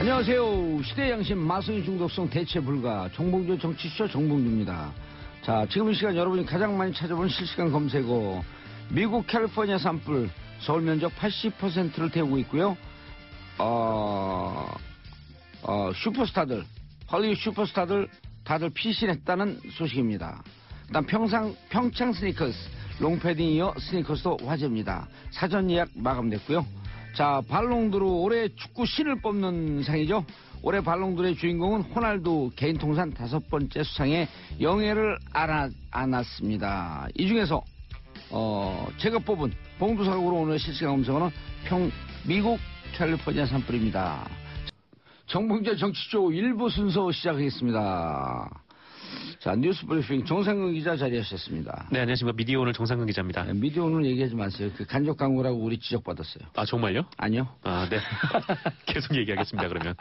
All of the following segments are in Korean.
안녕하세요. 시대양심 마성의 중독성 대체 불가 정봉주 정치쇼 정봉주입니다. 자, 지금 이 시간 여러분이 가장 많이 찾아본 실시간 검색어 미국 캘리포니아 산불 서울 면적 80%를 태우고 있고요. 슈퍼스타들 헐리우드 슈퍼스타들 다들 피신했다는 소식입니다. 일단 평창 스니커스 롱패딩 이어 스니커스도 화제입니다. 사전 예약 마감됐고요. 자, 발롱도르 올해 축구 신을 뽑는 상이죠. 올해 발롱도르의 주인공은 호날두 개인 통산 5번째 수상에 영예를 안았습니다. 이 중에서 제가 뽑은 봉두사국으로 오늘 실시간 검색어는 미국 캘리포니아 산불입니다. 정봉재 정치쇼 1부 순서 시작하겠습니다. 자, 뉴스 브리핑 정상근 기자 자리하셨습니다. 네, 안녕하십니까. 미디어 오늘 정상근 기자입니다. 네, 미디어 오늘 얘기하지 마세요. 그 간접 광고라고 우리 지적받았어요. 아, 정말요? 아니요. 아, 네. 계속 얘기하겠습니다, 그러면.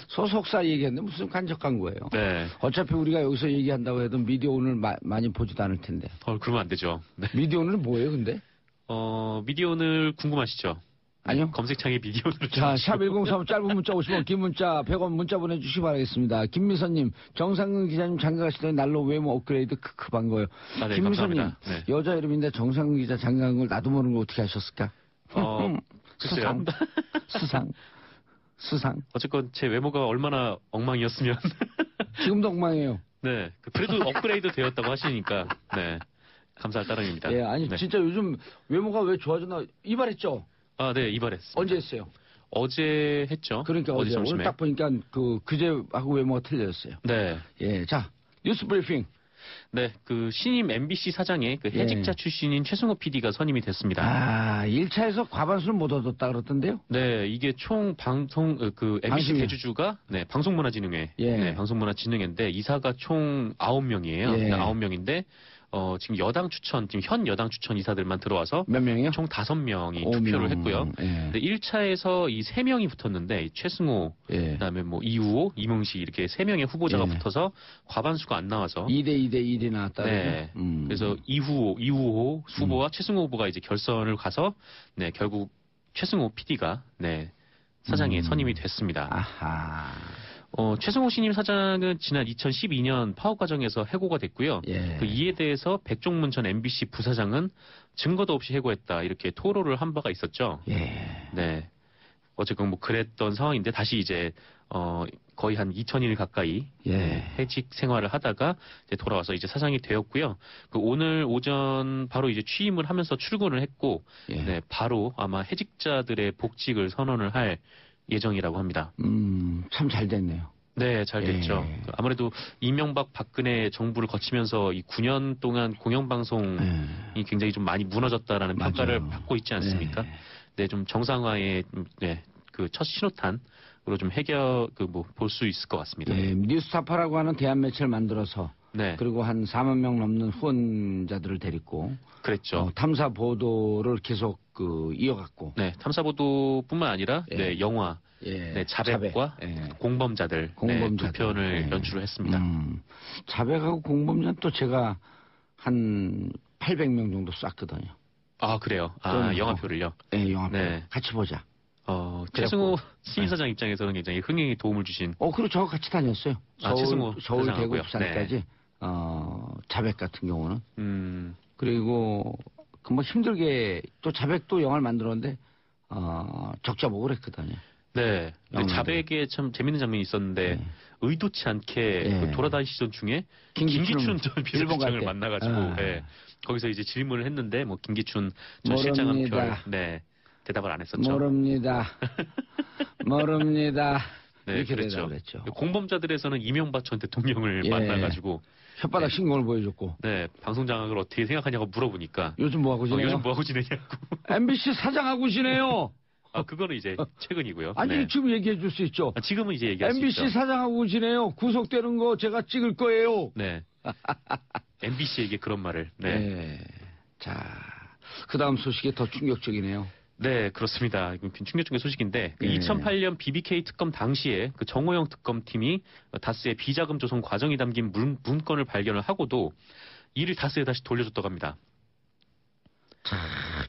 소속사 얘기했는데 무슨 간접 광고예요? 네. 어차피 우리가 여기서 얘기한다고 해도 미디어 오늘 많이 보지도 않을 텐데. 그러면 안 되죠. 네. 미디어 오늘은 뭐예요, 근데? 미디어 오늘 궁금하시죠? 아니요. 검색창에 미디어 오늘. 자, 샵 1035 짧은 문자 50원, 긴 문자 100원 문자 보내주시기 바라겠습니다. 김미선님, 정상근 기자님 장가가시더니 날로 외모 업그레이드 크크 반가워요. 아, 네, 김미선님, 네. 여자 이름인데 정상근 기자 장가간 걸 나도 모르는 거 어떻게 하셨을까? 수상. 어쨌건 제 외모가 얼마나 엉망이었으면. 지금도 엉망이에요. 네. 그래도 업그레이드 되었다고 하시니까, 네. 감사할 따름입니다. 예, 아니, 네. 진짜 요즘 외모가 왜 좋아졌나? 이발했죠? 아, 네, 이발했습니다. 언제 했어요? 어제 했죠. 그러니까 어제. 점심에. 오늘 딱 보니까 그제하고 외모가 틀려졌어요. 네. 예, 자, 뉴스 브리핑. 네, 그 신임 MBC 사장에 그 해직자 출신인 최승호 PD가 선임이 됐습니다. 아, 1차에서 과반수를 못 얻었다 그러던데요? 네, 이게 총 방송 그 MBC 방송이요. 대주주가 네, 방송문화진흥회, 예. 네, 방송문화진흥회인데 이사가 총 9명이에요. 예. 네, 9명인데 지금 여당 추천, 지금 현 여당 추천 이사들만 들어와서 몇 명이요? 총 5명이 5명. 투표를 했고요. 예. 네, 1차에서 이 3명이 붙었는데 최승호, 예. 그다음에 뭐 이우호, 이명식 이렇게 3명의 후보자가 예. 붙어서 과반수가 안 나와서 2대 1이 나왔다. 네. 그래서 이우호 후보와 최승호 후보가 이제 결선을 가서 네, 결국 최승호 PD가 네, 사장에 선임이 됐습니다. 아하. 최승호 신임 사장은 지난 2012년 파업 과정에서 해고가 됐고요. 예. 그 이에 대해서 백종문 전 MBC 부사장은 증거도 없이 해고했다 이렇게 토로를 한 바가 있었죠. 예. 네. 어쨌건 뭐 그랬던 상황인데 다시 이제 거의 한 2000일 가까이 예. 네, 해직 생활을 하다가 이제 돌아와서 이제 사장이 되었고요. 그 오늘 오전 바로 이제 취임을 하면서 출근을 했고 예. 네, 바로 아마 해직자들의 복직을 선언을 할 예정이라고 합니다. 참 잘 됐네요. 네, 잘 됐죠. 예. 아무래도 이명박 박근혜 정부를 거치면서 이 9년 동안 공영방송이 굉장히 좀 많이 무너졌다라는 맞아요. 평가를 받고 있지 않습니까? 예. 네, 좀 정상화의 네, 그 첫 신호탄으로 좀 볼 수 있을 것 같습니다. 예, 뉴스타파라고 하는 대한 매체를 만들어서 네, 그리고 한 4만 명 넘는 후원자들을 데리고 그랬죠. 탐사 보도를 계속 이어갔고 네, 탐사보도뿐만 아니라 예. 네, 영화, 예. 네, 자백과 예. 공범자들, 네, 두 편을 예. 연출을 했습니다. 자백하고 공범자는 또 제가 한 800명 정도 쐈거든요. 아, 그래요. 아, 영화표를요. 네, 영화표. 네. 같이 보자. 최승호 네. 신사장 입장에서는 굉장히 흥행에 도움을 주신. 그리고 저하고 같이 다녔어요. 최승호 서울, 대구, 사장하고요. 부산까지. 네. 자백 같은 경우는. '음, 그리고 뭐 힘들게 또 자백도 영화를 만들었는데 적자 보고 그랬거든요. 네. 근데 영화도. 자백에 참 재밌는 장면이 있었는데 네. 의도치 않게 네. 그 돌아다니시던 중에 김기춘 김기춘 전 일본 갈 비서실장을 때. 만나가지고 네. 거기서 이제 질문을 했는데 뭐 김기춘 전 실장은 모릅니다. 대답을 안 했었죠. 모릅니다. 모릅니다. 네, 이렇게 그랬죠. 대답을 했죠. 공범자들에서는 이명박 전 대통령을 예. 만나가지고 혓바닥 신공을 보여줬고. 네, 방송 장악을 어떻게 생각하냐고 물어보니까 요즘 뭐하고 지내요? 요즘 뭐하고 지내냐고. MBC 사장하고 지내요. 그거는 이제 최근이고요. 아니 네. 지금 얘기해 줄 수 있죠. 지금은 이제 얘기할 수 MBC 있죠. 사장하고 지내요. 구속되는 거 제가 찍을 거예요. 네. MBC에게 그런 말을. 네. 네. 자, 그 다음 소식이 더 충격적이네요. 네, 그렇습니다. 이건 충격적인 소식인데 그 네. 2008년 BBK 특검 당시에 그 정호영 특검팀이 다스의 비자금 조성 과정이 담긴 문건을 발견을 하고도 이를 다스에 다시 돌려줬다고 합니다. 자,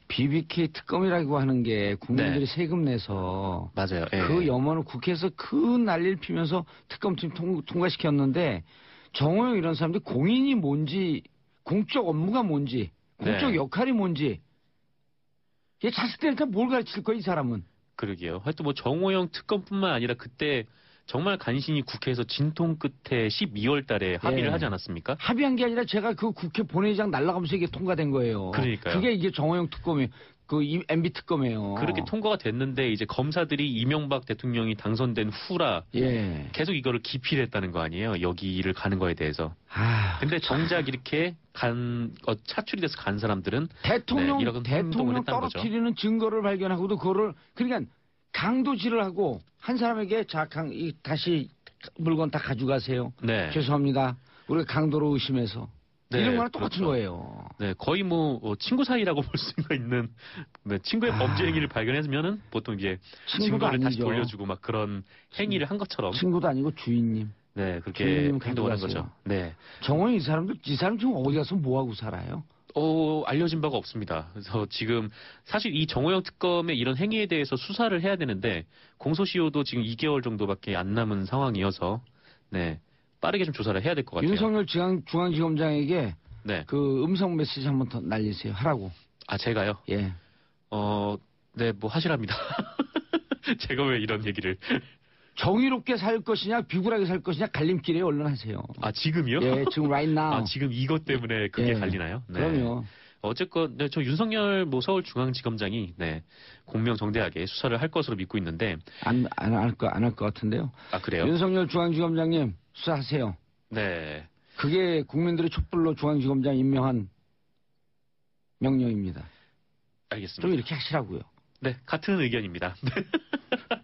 BBK 특검이라고 하는 게 국민들이 네. 세금 내서 맞아요. 예. 그 염원을 국회에서 큰 난리를 피면서 특검팀 통과시켰는데 정호영 이런 사람들이 공인이 뭔지 공적 업무가 뭔지 공적 네. 역할이 뭔지 얘 자식들한테 뭘 가르칠 거야 이 사람은. 그러게요. 하여튼 뭐 정호영 특검뿐만 아니라 그때 정말 간신히 국회에서 진통 끝에 12월 달에 합의를 예. 하지 않았습니까? 합의한 게 아니라 제가 그 국회 본회의장 날아가면서 이게 통과된 거예요. 그러니까요. 그게 이게 정호영 특검이 그 MB 특검이에요. 그렇게 통과가 됐는데 이제 검사들이 이명박 대통령이 당선된 후라 예. 계속 이거를 기피를 했다는 거 아니에요. 여기를 가는 거에 대해서. 아. 근데 정작 이렇게 차출이 돼서 간 사람들은 대통령 네, 이런 행동을 대통령 했다는 거죠. 떨어뜨리는 증거를 발견하고도 그거를 그러니까 강도질을 하고 한 사람에게 다시 물건 다 가져가세요. 네. 죄송합니다. 우리가 강도로 의심해서 네, 이런 거랑 똑같은 그렇죠. 거예요. 네, 거의 뭐 친구 사이라고 볼 수가 있는 네, 친구의 범죄 행위를 발견했으면은 보통 이제 친구도 증거를 다시 아니죠. 돌려주고 막 그런 행위를 한 것처럼 친구도 아니고 주인님. 네 그렇게 주인님 행동을 한 가져가세요. 거죠. 네, 정원이 이 사람 지금 어디 가서 뭐 하고 살아요? 알려진 바가 없습니다. 그래서 지금 사실 이 정호영 특검의 이런 행위에 대해서 수사를 해야 되는데 공소시효도 지금 2개월 정도밖에 안 남은 상황이어서 네 빠르게 좀 조사를 해야 될 것 같아요. 윤석열 중앙지검장에게 네, 그 음성 메시지 한번 더 날리세요. 하라고. 아 제가요. 예. 네, 뭐 하시랍니다. 제가 왜 이런 얘기를? 정의롭게 살 것이냐 비굴하게 살 것이냐 갈림길에 얼른 하세요. 아 지금이요? 예, 지금 right now. 아 지금 이것 때문에 그게 예. 갈리나요? 네. 그럼요. 어쨌건 네, 저 윤석열 뭐 서울중앙지검장이 네 공명정대하게 수사를 할 것으로 믿고 있는데 안 할 것 같은데요. 아 그래요? 윤석열 중앙지검장님 수사하세요. 네. 그게 국민들의 촛불로 중앙지검장 임명한 명령입니다. 알겠습니다. 좀 이렇게 하시라고요. 네, 같은 의견입니다.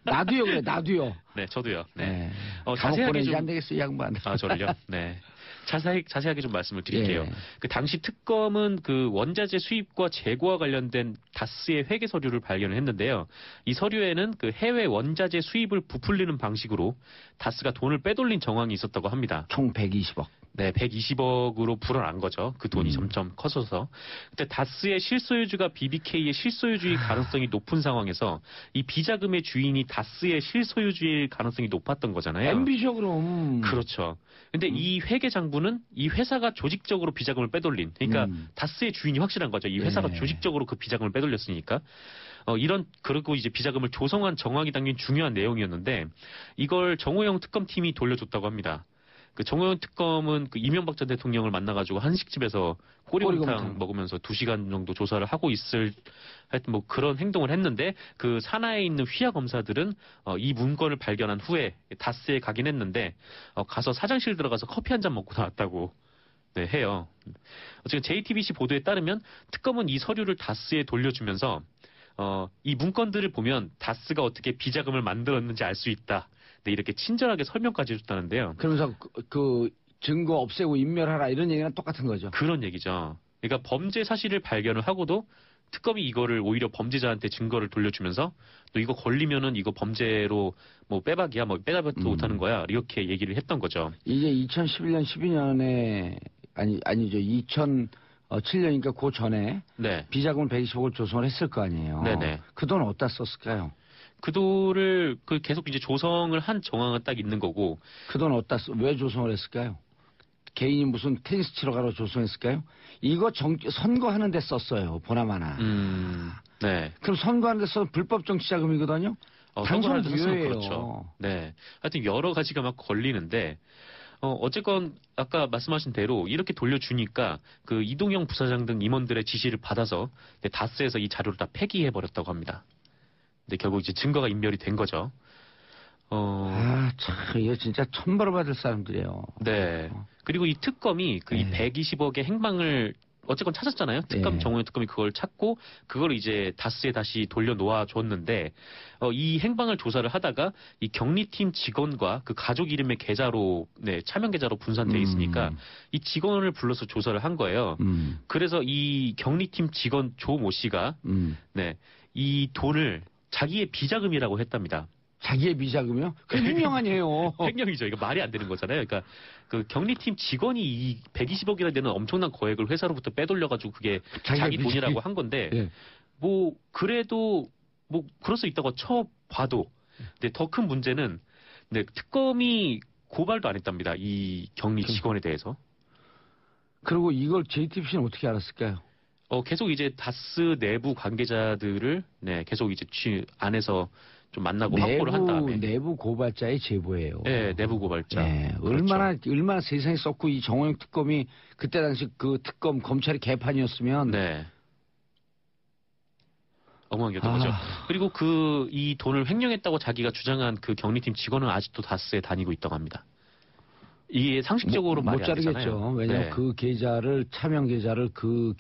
나도요 그래 나도요. 네, 저도요. 네. 네. 감옥 자세하게 보내지 좀 안 되겠어 이 양반. 아, 저를요? 네. 자세하게 좀 말씀을 드릴게요. 예. 그 당시 특검은 그 원자재 수입과 재고와 관련된 다스의 회계 서류를 발견을 했는데요. 이 서류에는 그 해외 원자재 수입을 부풀리는 방식으로 다스가 돈을 빼돌린 정황이 있었다고 합니다. 총 120억. 네, 120억으로 불어난 거죠. 그 돈이 점점 커져서. 그때 다스의 실소유주가 BBK의 실소유주일 가능성이 높은 상황에서 이 비자금의 주인이 다스의 실소유주일 가능성이 높았던 거잖아요. MB죠 그럼. 그렇죠. 근데 이 회계 장부는 이 회사가 조직적으로 비자금을 빼돌린, 그러니까 다스의 주인이 확실한 거죠. 이 회사가 네. 조직적으로 그 비자금을 빼돌렸으니까. 그리고 이제 비자금을 조성한 정황이 담긴 중요한 내용이었는데, 이걸 정호영 특검팀이 돌려줬다고 합니다. 그 정호영 특검은 그 이명박 전 대통령을 만나가지고 한식집에서 꼬리곰탕 꼬리곰탕. 먹으면서 2시간 정도 조사를 하고 하여튼 뭐 그런 행동을 했는데 그 산하에 있는 휘하 검사들은 이 문건을 발견한 후에 다스에 가긴 했는데 가서 사장실 들어가서 커피 한 잔 먹고 나왔다고 네, 해요. 지금 JTBC 보도에 따르면 특검은 이 서류를 다스에 돌려주면서 이 문건들을 보면 다스가 어떻게 비자금을 만들었는지 알 수 있다. 네, 이렇게 친절하게 설명까지 해줬다는데요. 그러면서 그 증거 없애고 인멸하라 이런 얘기랑 똑같은 거죠. 그런 얘기죠. 그러니까 범죄 사실을 발견을 하고도 특검이 이거를 오히려 범죄자한테 증거를 돌려주면서 너 이거 걸리면은 이거 범죄로 뭐 빼박이야, 뭐 빼다박도 못하는 거야 이렇게 얘기를 했던 거죠. 이게 2011년 12년에 아니죠. 2007년이니까 그 전에 네. 비자금을 120억을 조성을 했을 거 아니에요. 네네. 그 돈 어디다 썼을까요? 그 돈을 계속 이제 조성을 한 정황은 딱 있는 거고. 그 돈 어디다 왜 조성을 했을까요? 개인이 무슨 테니스 치러 가러 조성했을까요? 이거 선거하는 데 썼어요. 보나마나. 네. 그럼 선거하는 데 써서 불법 정치 자금이거든요. 당선 선거를 해서 무효예요. 그렇죠. 네. 하여튼 여러 가지가 막 걸리는데 어쨌건 아까 말씀하신 대로 이렇게 돌려주니까 그 이동영 부사장 등 임원들의 지시를 받아서 다스에서 이 자료를 다 폐기해 버렸다고 합니다. 근데 결국 이제 증거가 인멸이 된 거죠. 참, 이거 진짜 천벌을 받을 사람들이에요. 네. 그리고 이 특검이 이 120억의 행방을 어쨌건 찾았잖아요. 특검, 네. 정호영 특검이 그걸 찾고 그걸 이제 다스에 다시 돌려놓아 줬는데 이 행방을 조사를 하다가 이 격리팀 직원과 그 가족 이름의 계좌로 차명 계좌로 분산돼 있으니까 이 직원을 불러서 조사를 한 거예요. 그래서 이 격리팀 직원 조 모 씨가 이 돈을 자기의 비자금이라고 했답니다. 자기의 비자금이요? 그 횡령 아니에요. 횡령이죠. 이거 말이 안 되는 거잖아요. 그러니까 그 격리팀 직원이 이 120억이나 되는 엄청난 거액을 회사로부터 빼돌려가지고 그게 자기 비자금. 돈이라고 한 건데 예. 뭐 그래도 뭐 그럴 수 있다고 쳐봐도, 근데 더 큰 문제는 네, 특검이 고발도 안 했답니다. 이 격리 직원에 대해서. 그리고 이걸 JTBC는 어떻게 알았을까요? 계속 이제 다스 내부 관계자들을 네, 계속 이제 안에서 좀 만나고 확보를 한 다음에. 내부 고발자의 제보예요. 네, 내부 고발자. 네, 그렇죠. 얼마나 세상에 썼고 이 정호영 특검이 그때 당시 그 특검 검찰이 개판이었으면. 네. 엉망이었던 거죠. 그리고 이 돈을 횡령했다고 자기가 주장한 그 격리팀 직원은 아직도 다스에 다니고 있다고 합니다. 이게 상식적으로 말이 못 안 되잖아요. 자르겠죠. 왜냐하면 네. 그 계좌를 차명 계좌를 그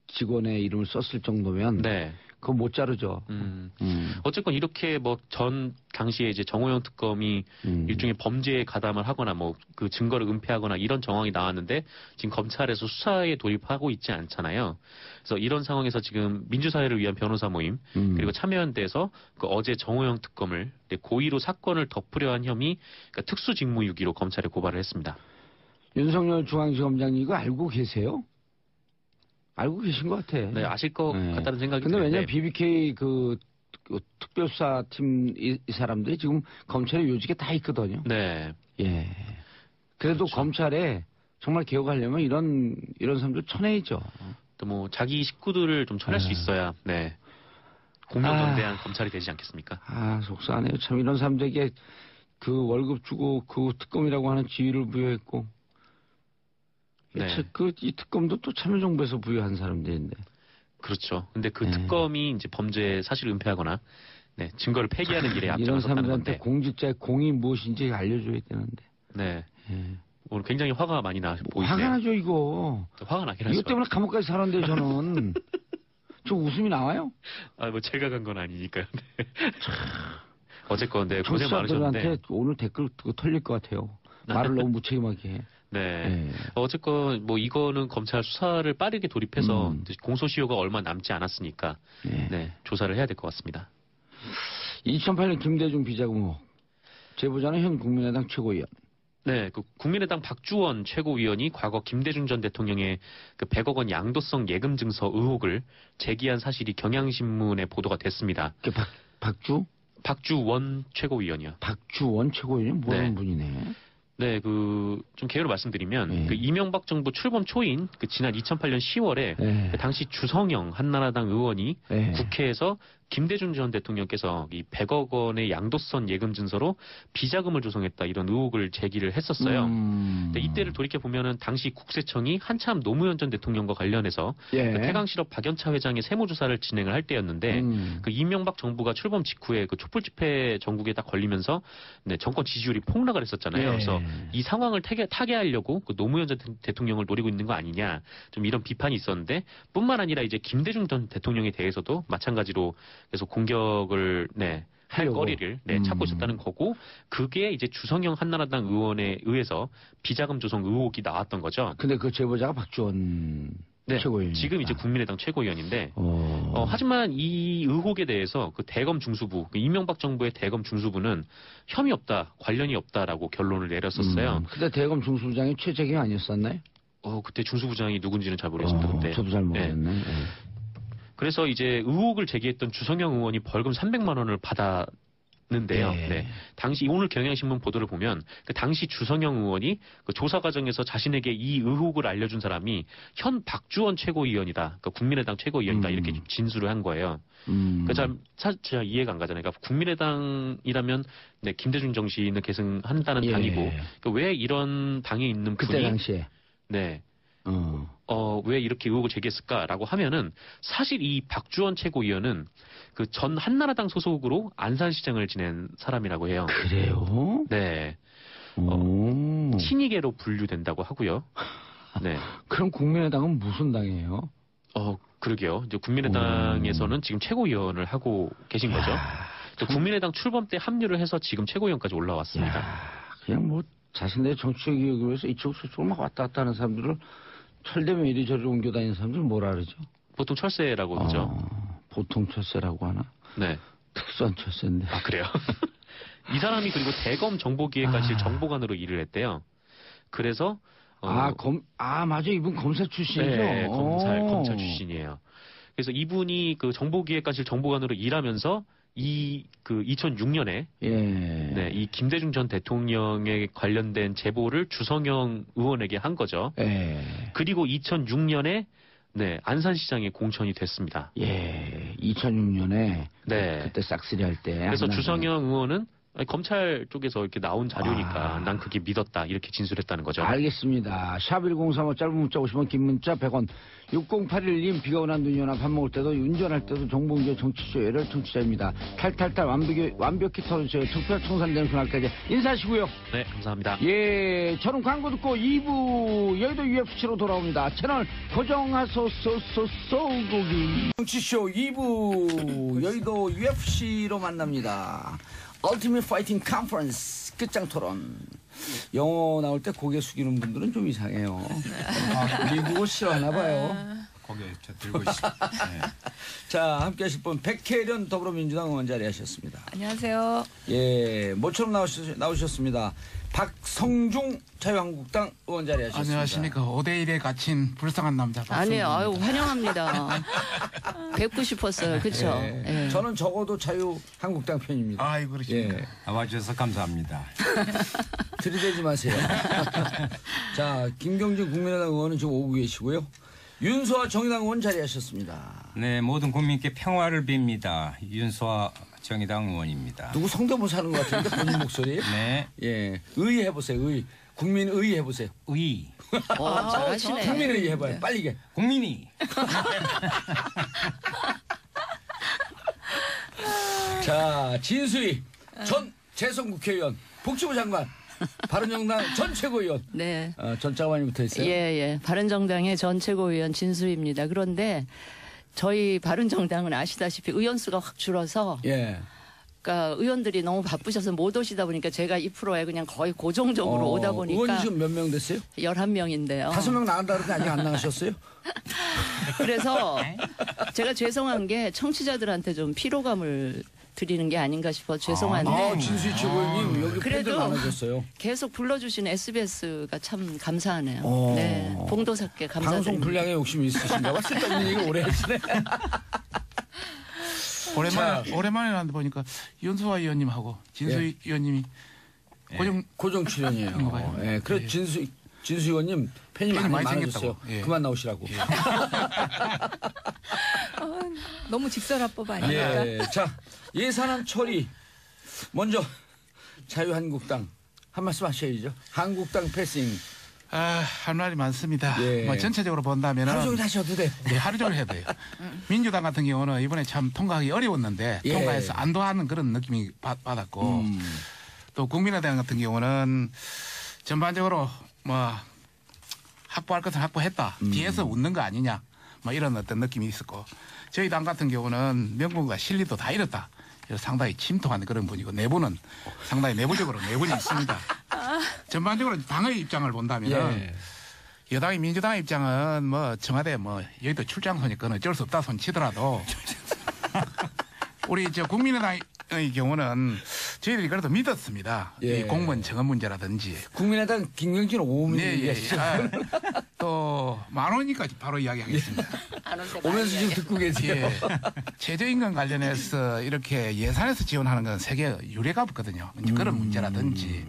직원의 이름을 썼을 정도면 네. 그거 못 자르죠. 어쨌건 이렇게 뭐 당시에 이제 정호영 특검이 일종의 범죄에 가담을 하거나 뭐 그 증거를 은폐하거나 이런 정황이 나왔는데 지금 검찰에서 수사에 돌입하고 있지 않잖아요. 그래서 이런 상황에서 지금 민주사회를 위한 변호사 모임 그리고 참여연대에서 그 어제 정호영 특검을 고의로 사건을 덮으려 한 혐의, 그러니까 특수직무유기로 검찰에 고발을 했습니다. 윤석열 중앙지검장님 이거 알고 계세요? 알고 계신 것 같아. 네, 아실 것 같다는 생각이 근데 드는데. 왜냐면 BBK 그 특별수사팀 이 사람들이 지금 검찰에 요직에 다 있거든요. 네. 예. 그래도 그렇죠. 검찰에 정말 개혁하려면 이런 사람들 쳐내야죠. 또 뭐 자기 식구들을 좀 쳐낼 수 있어야 네. 공명정대한 검찰이 되지 않겠습니까? 속상하네요. 참 이런 사람들에게 그 월급 주고 그 특검이라고 하는 지위를 부여했고. 네. 이 특검도 또 참여정부에서 부여한 사람들인데. 그렇죠. 근데 그 특검이 이제 범죄 사실을 은폐하거나 네, 증거를 폐기하는 일에 이런 앞장섰다는 사람들한테 건데. 공직자의 공이 무엇인지 알려줘야 되는데. 네. 예. 오늘 굉장히 화가 많이 보이시네요. 화가 나죠 이거. 화가 나긴 하죠. 이것 때문에 감옥까지 살았는데 저는. 저 웃음이 나와요? 뭐 제가 간 건 아니니까요. 네. 어쨌건 네, 고생 청취자들한테 많으셨는데. 오늘 댓글 털릴 것 같아요. 말을 너무 무책임하게 해. 네. 어쨌건 뭐 이거는 검찰 수사를 빠르게 돌입해서 공소시효가 얼마 남지 않았으니까 네, 조사를 해야 될 것 같습니다. 2008년 김대중 비자금 의혹. 제보자는 현 국민의당 최고위원. 네, 그 국민의당 박주원 최고위원이 과거 김대중 전 대통령의 그 100억 원 양도성 예금 증서 의혹을 제기한 사실이 경향신문에 보도가 됐습니다. 그 박주원 최고위원이요. 박주원 최고위원이 모르는 분이네. 네, 좀 개요를 말씀드리면 그 이명박 정부 출범 초인 그 지난 2008년 10월에 그 당시 주성영 한나라당 의원이 국회에서 김대중 전 대통령께서 이 100억 원의 양도선 예금 증서로 비자금을 조성했다 이런 의혹을 제기를 했었어요. 근데 이때를 돌이켜 보면은 당시 국세청이 한참 노무현 전 대통령과 관련해서 그 태강실업 박연차 회장의 세무조사를 진행을 할 때였는데 그 이명박 정부가 출범 직후에 그 촛불 집회 전국에 딱 걸리면서 네, 정권 지지율이 폭락을 했었잖아요. 그래서 이 상황을 타개하려고 그 노무현 전 대통령을 노리고 있는 거 아니냐 좀 이런 비판이 있었는데 뿐만 아니라 이제 김대중 전 대통령에 대해서도 마찬가지로 계속 공격을 할 거리를 찾고 있었다는 거고 그게 이제 주성영 한나라당 의원에 의해서 비자금 조성 의혹이 나왔던 거죠. 근데 그 제보자가 박주원 최고위원. 지금 이제 국민의당 최고위원인데 하지만 이 의혹에 대해서 그 대검 중수부 그 이명박 정부의 대검 중수부는 혐의 없다 관련이 없다라고 결론을 내렸었어요. 근데 대검 중수부장이 최재경 아니었었나요? 그때 중수부장이 누군지는 잘 모르겠습니다. 근데 저도 잘 모르겠네. 그래서 이제 의혹을 제기했던 주성영 의원이 벌금 300만 원을 받았는데요. 당시 오늘 경향신문 보도를 보면 그 당시 주성영 의원이 그 조사 과정에서 자신에게 이 의혹을 알려준 사람이 현 박주원 최고위원이다. 그러니까 국민의당 최고위원이다. 이렇게 좀 진술을 한 거예요. 그러니까 잘 이해가 안 가잖아요. 그러니까 국민의당이라면 김대중 정신을 계승한다는 당이고 그러니까 왜 이런 당에 있는 분이 그때 당시에 왜 이렇게 의혹을 제기했을까라고 하면은 사실 이 박주원 최고위원은 그 전 한나라당 소속으로 안산시장을 지낸 사람이라고 해요. 그래요? 네. 친이계로 분류된다고 하고요. 네. 그럼 국민의당은 무슨 당이에요? 그러게요. 이제 국민의당에서는 지금 최고위원을 하고 계신 거죠. 국민의당 출범 때 합류를 해서 지금 최고위원까지 올라왔습니다. 그냥 뭐 자신의 정치적 이익을 위해서 이쪽 저쪽을 막 왔다 갔다 하는 사람들을 철되면 이리저리 옮겨 다니는 사람들 뭐라 그러죠? 보통 철새라고 그러죠. 보통 철새라고 하나? 네. 특수한 철새인데. 그래요? 이 사람이 그리고 대검 정보기획관실 정보관으로 일을 했대요. 그래서 맞아. 이분 검사 출신이죠? 네, 검찰 출신이에요. 그래서 이분이 그 정보기획관실 정보관으로 일하면서 그 2006년에 네, 이 김대중 전 대통령에 관련된 제보를 주성영 의원에게 한 거죠. 그리고 2006년에 네, 안산시장에 공천이 됐습니다. 2006년에 네. 그때 싹쓸이 할 때. 그래서 주성영 의원은 아니, 검찰 쪽에서 이렇게 나온 자료니까 난 그게 믿었다 이렇게 진술했다는 거죠. 알겠습니다. 샵1035 짧은 문자 50원 긴 문자 100원 6081님 비가 오나 눈이 오나 밥 먹을 때도 운전할 때도 정봉주 정치쇼를 청취자입니다. 탈탈탈 완벽히 털어주세요. 투표 청산되는 그날까지 인사하시고요. 네, 감사합니다. 예, 저는 광고 듣고 2부 여의도 UFC로 돌아옵니다. 채널 고정하소서소소고기 정치쇼 2부 여의도 UFC로 만납니다. 얼티밋 파이팅 컨퍼런스 끝장 토론. 영어 나올 때 고개 숙이는 분들은 좀 이상해요. 미국어 싫어하나 봐요. 고개 저 들고 있습니다. 네. 자, 함께 하실 분 백혜련 더불어민주당 의원 자리하셨습니다. 안녕하세요. 예, 모처럼 나오셨습니다. 박성중 자유한국당 의원 자리하셨습니다. 안녕하십니까. 5대1에 갇힌 불쌍한 남자 아니에요. 아유, 박성준입니다. 환영합니다. 뵙고 싶었어요. 그렇죠? 예. 저는 적어도 자유한국당 편입니다. 아이 그러십니까. 예. 나와주셔서 감사합니다. 들이대지 마세요. 자, 김경진 국민의당 의원은 지금 오고 계시고요. 윤소아 정의당 의원 자리하셨습니다. 네, 모든 국민께 평화를 빕니다. 윤소아 정의당 의원입니다. 누구 성대모사 하는 것 같은데 본인 목소리? 네, 예, 의 해보세요. 의. 국민의 해보세요. 의. 잘하시네. 국민의 해봐요. 빨리 게. 국민이. 자, 진수희 전 재선국회의원, 복지부 장관, 바른정당 전 최고위원. 네. 전 장관이 붙어 있어요. 예. 바른정당의 전 최고위원 진수입니다. 그런데 저희 바른정당은 아시다시피 의원 수가 확 줄어서 예. 그러니까 의원들이 너무 바쁘셔서 못 오시다 보니까 제가 이 프로에 그냥 거의 고정적으로 오다 보니까 의원이 지금 몇 명 됐어요? 11명인데요. 5명 나간다 그러는데 아직 안 나가셨어요? 그래서 제가 죄송한 게 청취자들한테 좀 피로감을 드리는 게 아닌가 싶어 죄송한데 진수희 최고위원님 여기 팬들 그래도 많아졌어요. 계속 불러주신 SBS가 참 감사하네요. 어. 네, 봉도사께 감사드립니다. 방송 분량에 욕심이 있으신가 봐. 쓸데없는 얘기 오래 하시네. 오랜만에 나는데 보니까 윤소아 의원님하고 진수희 의원님이 고정 출연이에요. 그런 거 봐요. 예, 그래 예. 진수 의원님 팬이 팬이 많이 많아졌어요. 생겼다고. 예. 그만 나오시라고. 너무 직설화법 아닙니까? 예. 자, 예산안 처리. 먼저 자유한국당 한 말씀 하셔야죠. 한국당 패싱. 할 말이 많습니다. 예. 뭐 전체적으로 본다면은 하루 종일 하셔도 돼. 네, 하루 종일 해야 돼요. 민주당 같은 경우는 이번에 참 통과하기 어려웠는데 예. 통과해서 안도하는 그런 느낌이 받았고 또 국민의당 같은 경우는 전반적으로 뭐 확보할 것을 확보했다. 뒤에서 웃는 거 아니냐. 뭐 이런 어떤 느낌이 있었고 저희 당 같은 경우는 명분과 실리도 다 잃었다. 그래서 상당히 침통한 그런 분이고 내부는 상당히 내부적으로 내분이 있습니다. 전반적으로 당의 입장을 본다면 예. 여당이 민주당의 입장은 뭐 청와대 뭐 여의도 출장소니까 어쩔 수 없다 손치더라도 우리 저 국민의당의 경우는 저희들이 그래도 믿었습니다. 예. 이 공무원 정원 문제라든지 국민의당 김경진 5분 얘기하시죠. 또 만 원이니까 바로 이야기하겠습니다. 오면서 지금 듣고 계세요. 예. 최저임금 관련해서 이렇게 예산에서 지원하는 건 세계 유례가 없거든요. 이제 그런 문제라든지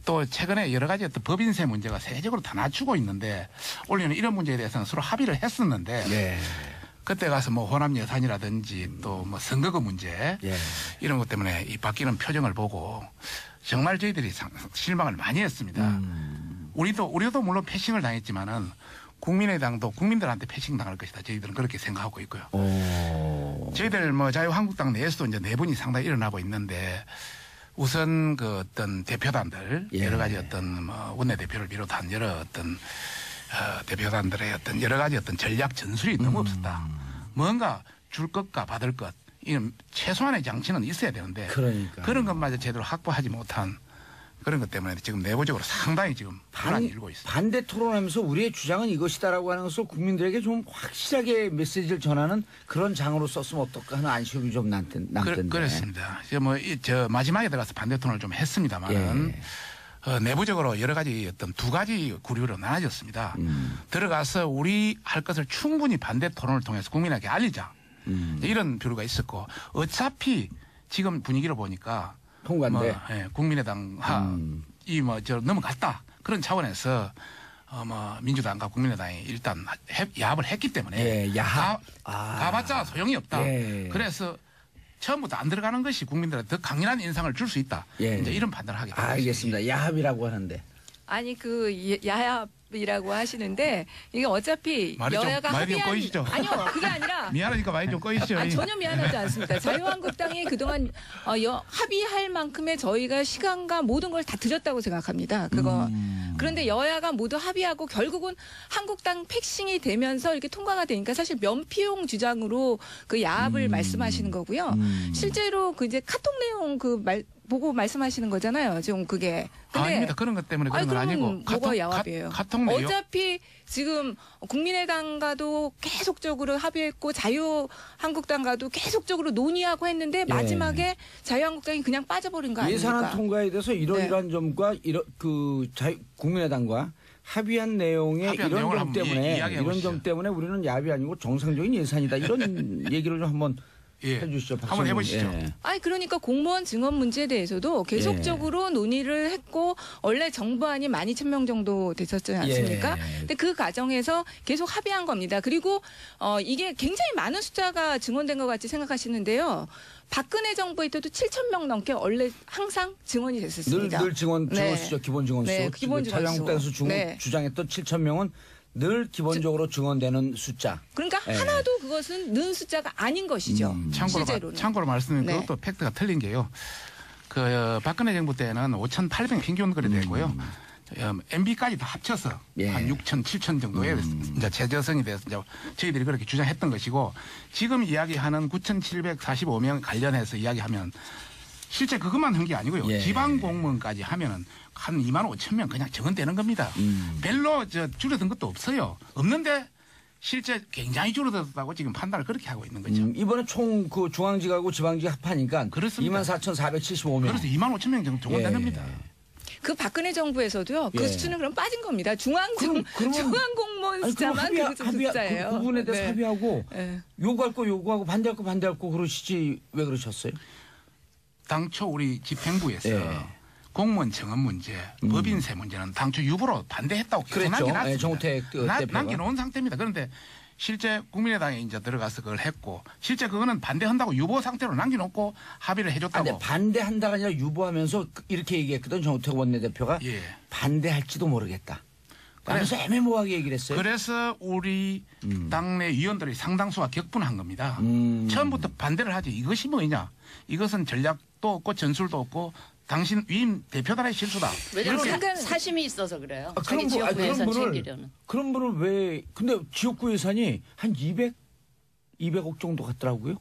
또 최근에 여러 가지 어떤 법인세 문제가 세계적으로 다 낮추고 있는데 올해는 이런 문제에 대해서는 서로 합의를 했었는데 예. 그때 가서 뭐 호남 예산이라든지 또 뭐 선거금 문제 예. 이런 것 때문에 이 바뀌는 표정을 보고 정말 저희들이 실망을 많이 했습니다. 우리도 물론 패싱을 당했지만은 국민의당도 국민들한테 패싱 당할 것이다. 저희들은 그렇게 생각하고 있고요. 저희들 뭐 자유한국당 내에서도 이제 내분이 상당히 일어나고 있는데 우선 그 어떤 대표단들 예. 여러 가지 어떤 뭐 원내대표를 비롯한 여러 어떤 대표단들의 어떤 여러 가지 어떤 전략 전술이 너무 없었다. 뭔가 줄 것과 받을 것 이런 최소한의 장치는 있어야 되는데 그러니까. 그런 것마저 제대로 확보하지 못한 그런 것 때문에 지금 내부적으로 상당히 지금 불안이 일고 있습니다. 반대 토론하면서 우리의 주장은 이것이다라고 하는 것을 국민들에게 좀 확실하게 메시지를 전하는 그런 장으로 썼으면 어떨까 하는 안심이 좀 남던데. 그렇습니다. 저 마지막에 들어가서 반대 토론을 좀 했습니다만은 예. 내부적으로 여러 가지 어떤 두 가지 구류로 나눠졌습니다. 들어가서 우리 할 것을 충분히 반대 토론을 통해서 국민에게 알리자. 이런 부류가 있었고 어차피 지금 분위기를 보니까 통과인데. 국민의당 이저 넘어갔다 그런 차원에서 민주당과 국민의당이 일단 야합을 했기 때문에 야합. 가봤자 소용이 없다. 예. 그래서 처음부터 안 들어가는 것이 국민들한테 더 강인한 인상을 줄 수 있다. 예. 이제 이런 판단을 하게 됩니다. 알겠습니다. 야합이라고 하는데. 아니 야합이라고 하시는데 이게 어차피 말이 좀- 여야가 말이 좀 합의한 꼬이시죠? 아니요 그게 아니라 미안하니까 많이 좀 꺼이시죠. 아니, 전혀 미안하지 않습니다. 자유한국당이 그동안 합의할 만큼의 저희가 시간과 모든 걸 다 드렸다고 생각합니다. 그거. 그런데 여야가 모두 합의하고 결국은 한국당 패싱이 되면서 이렇게 통과가 되니까 사실 면피용 주장으로 그 야합을 말씀하시는 거고요. 실제로 그 이제 카톡 내용 보고 말씀하시는 거잖아요. 지금 그게. 근데 아닙니다. 그런 것 때문에 그런 건 그러면 아니고 뭐가 야합이에요? 카톡 내용 어차피 지금 국민의당과도 계속적으로 합의했고 자유한국당과도 계속적으로 논의하고 했는데 마지막에 자유한국당이 그냥 빠져버린 거 아닙니까? 예산안 통과에 대해서 이러이러한 점과 국민의당과 합의한 내용의 합의한 이런 내용을 점 한번 때문에 이야기해 이런 보시죠. 점 때문에 우리는 야합이 아니고 정상적인 예산이다 이런 얘기를 좀 한번 해주시죠. 한번 박성준. 해보시죠. 예. 아니 그러니까 공무원 증언 문제에 대해서도 계속적으로 논의를 했고 원래 정부안이 12,000명 정도 됐었지 않습니까? 예. 근데 그 과정에서 계속 합의한 겁니다. 그리고 이게 굉장히 많은 숫자가 증언된 것 같이 생각하시는데요. 박근혜 정부에 때도 7,000명 넘게 원래 항상 증언이 됐었습니다. 늘 증언 수죠. 기본 증언 수. 네, 기본 증언 수. 자유한국당에서 네. 주장했던 7,000명은 늘 기본적으로 증언되는 숫자. 그러니까 예. 하나도 그것은 는 숫자가 아닌 것이죠. 실제로는. 참고로 말씀드린 네. 그것도 팩트가 틀린 게요. 박근혜 정부 때는 5,800 평균 거래되고요. MB까지 다 합쳐서 예. 한 6천, 7천 정도에 이제 최저성이 돼서 이제 저희들이 그렇게 주장했던 것이고 지금 이야기하는 9,745명 관련해서 이야기하면 실제 그것만 한 게 아니고요. 예. 지방 공무원까지 하면은 한 25,000명 그냥 적은되는 겁니다. 별로 줄어든 것도 없어요. 없는데 실제 굉장히 줄어들었다고 지금 판단을 그렇게 하고 있는 거죠. 이번에 총 그 중앙지하고 지방지 합하니까 그렇습니다. 24,475명. 그래서 25,000명 정도 적은된 겁니다. 그 박근혜 정부에서도요. 그 예. 수치는 그럼 빠진 겁니다. 중앙 그러면- 공무원 숫자만 그 숫자예요. 그 부분에 대해서 네. 합의하고 네. 요구할 거 요구하고 반대할 거 반대할 거 그러시지 왜 그러셨어요? 당초 우리 집행부에서 예. 공무원 청원 문제, 법인세 문제는 당초 유보로 반대했다고 계속 그랬죠. 남겨놨습니다. 예, 정우택 대표가. 남겨놓은 상태입니다. 그런데 실제 국민의당에 이제 들어가서 그걸 했고 실제 그거는 반대한다고 유보 상태로 남겨놓고 합의를 해줬다고. 근데 반대한다가 아니라 유보하면서 이렇게 얘기했거든 정우택 원내대표가 예. 반대할지도 모르겠다. 그래서 애매모호하게 얘기를 했어요. 그래서 우리 당내 위원들이 상당수가 격분한 겁니다. 처음부터 반대를 하지. 이것이 뭐냐. 이것은 전략도 없고 전술도 없고 당신 위임 대표단의 실수다. 왜냐하면 그러니까- 사심이 있어서 그래요. 아, 자기 지역구 예산 챙기려는. 그런 분을 왜 근데 지역구 예산이 한 200억 정도 같더라고요.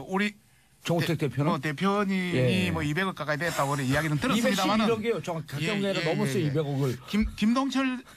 우리 정우택 대표는 대표님이 예. 200억 가까이 됐다고 그런 이야기는 들었습니다만은 211억이에요. 정확하게 넘었어요. 200억을.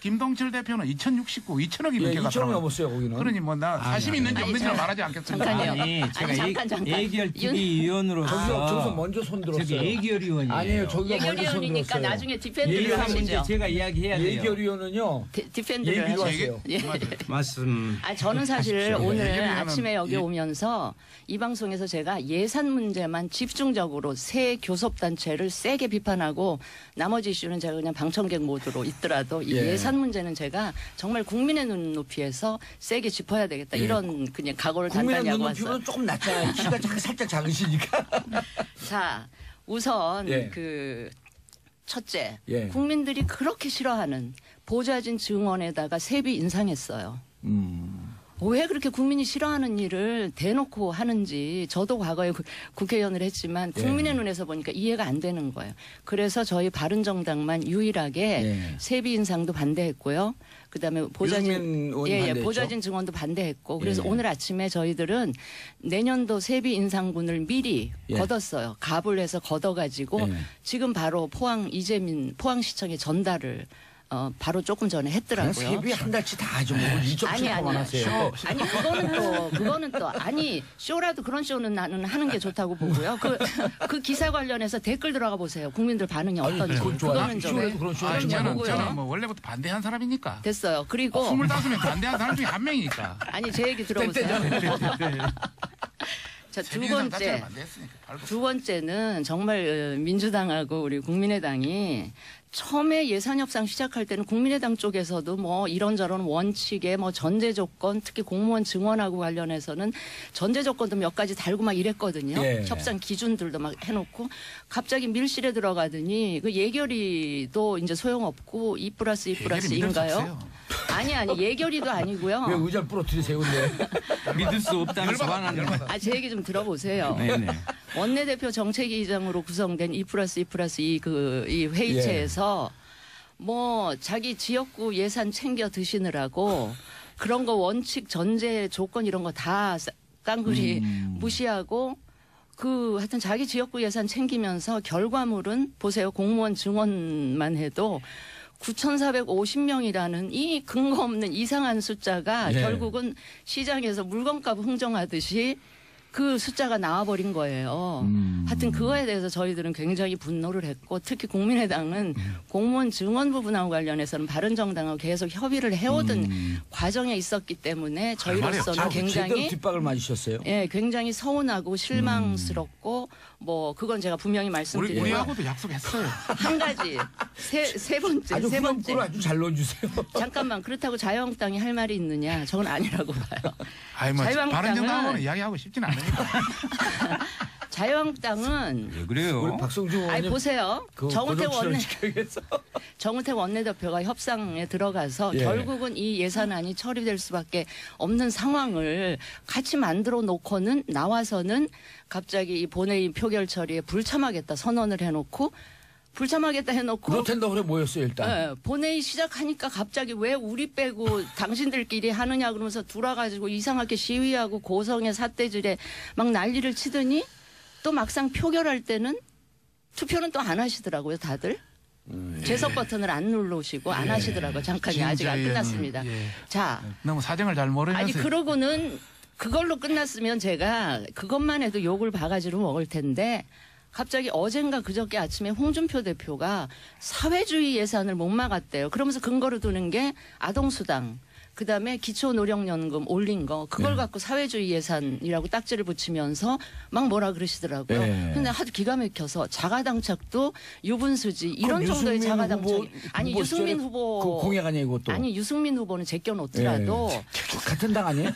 김동철 대표는 2,069, 2,000억이 예, 넘게 2천억 갔더라고요. 넘었어요. 거기는. 그러니 나 사심이 있는지 아니, 없는지는 저- 말하지 않겠습니다. 잠깐요. 아니 제가 잠깐. 예결특위위원으로서 저기서 먼저 손 들었어요. 저기 예결위원이에요. 아니에요. 저기가 먼저 손 예결위원이니까 들었어요. 나중에 디펜드를 예산 문제 하시죠. 제가 이야기해야 돼요. 예결위원은요. 디펜드를 얘기로 하시죠. 하세요. 예. 말씀. 저는 사실 하십시오. 오늘 예결위원은 아침에 여기 오면서 이 방송에서 제가 예산 문제만 집중적으로 새 교섭단체를 세게 비판하고 나머지 이슈는 제가 그냥 방청객 모드로 있더라도 이 예. 예산 문제는 제가 정말 국민의 눈높이에서 세게 짚어야 되겠다. 이런 그냥 각오를 국민의 단단히 하고 왔어요. 눈높이보다 조금 낮잖아요. 키가 살짝 작으시니까. 자, 우선 예. 첫째, 예. 국민들이 그렇게 싫어하는 보좌진 증언에다가 세비 인상했어요. 왜 그렇게 국민이 싫어하는 일을 대놓고 하는지 저도 과거에 국회의원을 했지만 국민의 눈에서 보니까 이해가 안 되는 거예요. 그래서 저희 바른정당만 유일하게 예. 세비 인상도 반대했고요. 그다음에 보좌진 유승민 의원이 반대했죠? 보좌진 증언도 반대했고 그래서 예. 오늘 아침에 저희들은 내년도 세비 인상분을 미리 예. 걷었어요. 갑을 해서 걷어가지고 예. 지금 바로 포항시청에 전달을 바로 조금 전에 그냥 했더라고요. 세비 한 달치 다 하죠. 뭐 2.7%만 하세요. 아니 그거는 또 아니 쇼라도 그런 쇼는 나는 하는 게 좋다고 보고요. 그 기사 관련해서 댓글 들어가 보세요. 국민들 반응이 어떤지. 그거는 좀 쇼라도 그런 쇼 하지 그럼요. 말고. 저는 뭐 원래부터 반대한 사람이니까. 됐어요. 그리고 25명 반대한 사람 중에 한 명이니까. 아니 제 얘기 들어보세요. 자, 두 번째는 정말 민주당하고 우리 국민의당이 처음에 예산 협상 시작할 때는 국민의당 쪽에서도 뭐 이런저런 원칙에 뭐 전제 조건, 특히 공무원 증원하고 관련해서는 전제 조건도 몇 가지 달고 막 이랬거든요. 예. 협상 기준들도 막 해놓고 갑자기 밀실에 들어가더니 그 예결위도 이제 소용없고 2+2+2인가요? 아니 예결위도 아니고요. 왜 의자를 부러뜨리세요, 근데? 믿을 수 없다는 소환하는 제 얘기 좀 들어보세요. 네네. 원내대표 정책위의장으로 구성된 2+2+2 이 회의체에서 뭐 자기 지역구 예산 챙겨 드시느라고 그런 거 원칙 전제 조건 이런 거 다 깡그리 무시하고 하여튼 자기 지역구 예산 챙기면서 결과물은 보세요. 공무원 증원만 해도 9,450명이라는 이 근거 없는 이상한 숫자가 결국은 시장에서 물건값 흥정하듯이 그 숫자가 나와버린 거예요. 하여튼 그거에 대해서 저희들은 굉장히 분노를 했고 특히 국민의당은 공무원 증원 부분하고 관련해서는 바른정당하고 계속 협의를 해오던 과정에 있었기 때문에 저희로서는 굉장히 뒷박을 맞으셨어요. 예, 굉장히 서운하고 실망스럽고 뭐 그건 제가 분명히 말씀드리고 우리하고도 약속했어요. 한 가지 세 번째 아주 후렴구를 아주 잘 넣어주세요. 잠깐만 그렇다고 자유한국당이 할 말이 있느냐? 저건 아니라고 봐요. 아이 뭐 자유한국당은 바른정당하고는 이야기하고 싶진 않으니까. 자유한국당은 왜 그래요? 우리 박성주 아니 의원님 보세요. 정우택 원내대표가 협상에 들어가서 결국은 이 예산안이 처리될 수밖에 없는 상황을 같이 만들어 놓고는 나와서는 갑자기 이 본회의 표결 처리에 불참하겠다 선언을 해놓고 불참하겠다 해놓고 로텐더홀에 모였어요 일단. 본회의 시작하니까 갑자기 왜 우리 빼고 당신들끼리 하느냐 그러면서 돌아가지고 이상하게 시위하고 고성의 삿대질에 막 난리를 치더니 또 막상 표결할 때는 투표는 또 안 하시더라고요 다들. 제석 버튼을 안 누르시고 안 하시더라고요. 잠깐이 아직 안 끝났습니다. 자, 너무 사정을 잘 모르면서. 아니 그러고는 그걸로 끝났으면 제가 그것만 해도 욕을 바가지로 먹을 텐데 갑자기 어젠가 그저께 아침에 홍준표 대표가 사회주의 예산을 못 막았대요. 그러면서 근거로 두는 게 아동수당. 그다음에 기초노령연금 올린 거 그걸 갖고 사회주의 예산이라고 딱지를 붙이면서 막 뭐라 그러시더라고요. 근데 하도 기가 막혀서 자가당착도 유분수지 이런 정도의 자가당착. 아니 유승민 후보 그 공약 아니에요 이것도. 아니 유승민 후보는 제껴놓더라도 같은 당 아니에요?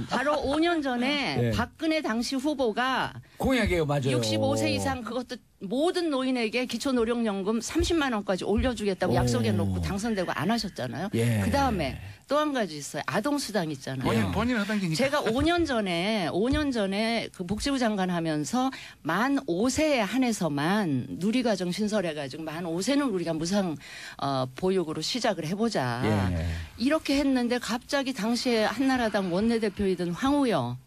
바로 5년 전에 박근혜 당시 후보가 공약이에요 맞아요. 65세 이상 그것도 모든 노인에게 기초노령연금 30만 원까지 올려주겠다고 약속해놓고 당선되고 안 하셨잖아요. 그 다음에 또 한 가지 있어요. 아동수당 있잖아요. 본인 하던 게 제가 5년 전에 그 복지부 장관 하면서 만 5세에 한해서만 누리과정 신설해가지고 만 5세는 우리가 무상 보육으로 시작을 해보자. 이렇게 했는데 갑자기 당시에 한나라당 원내대표이던 황우여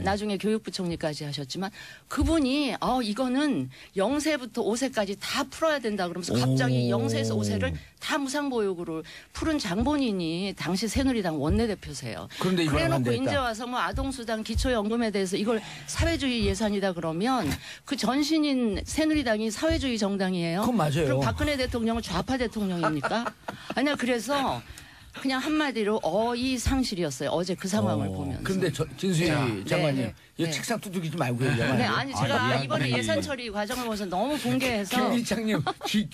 나중에 교육부총리까지 하셨지만 그분이 이거는 0세부터 5세까지 다 풀어야 된다 그러면서 갑자기 0세에서 5세를 다 무상보육으로 푸른 장본인이 당시 새누리당 원내대표세요. 그래놓고 이제 와서 뭐 아동수당 기초연금에 대해서 이걸 사회주의 예산이다 그러면 그 전신인 새누리당이 사회주의 정당이에요. 그건 맞아요. 그럼 박근혜 대통령은 좌파 대통령입니까? 아니야 그래서 그냥 한마디로 어이상실이었어요. 어제 그 상황을 보면서. 그런데 진수희 장관님, 이 책상 두들기지 말고요. 아니 제가 이번에 예산 처리 과정을 보면서 너무 공개해서. 김 이장님,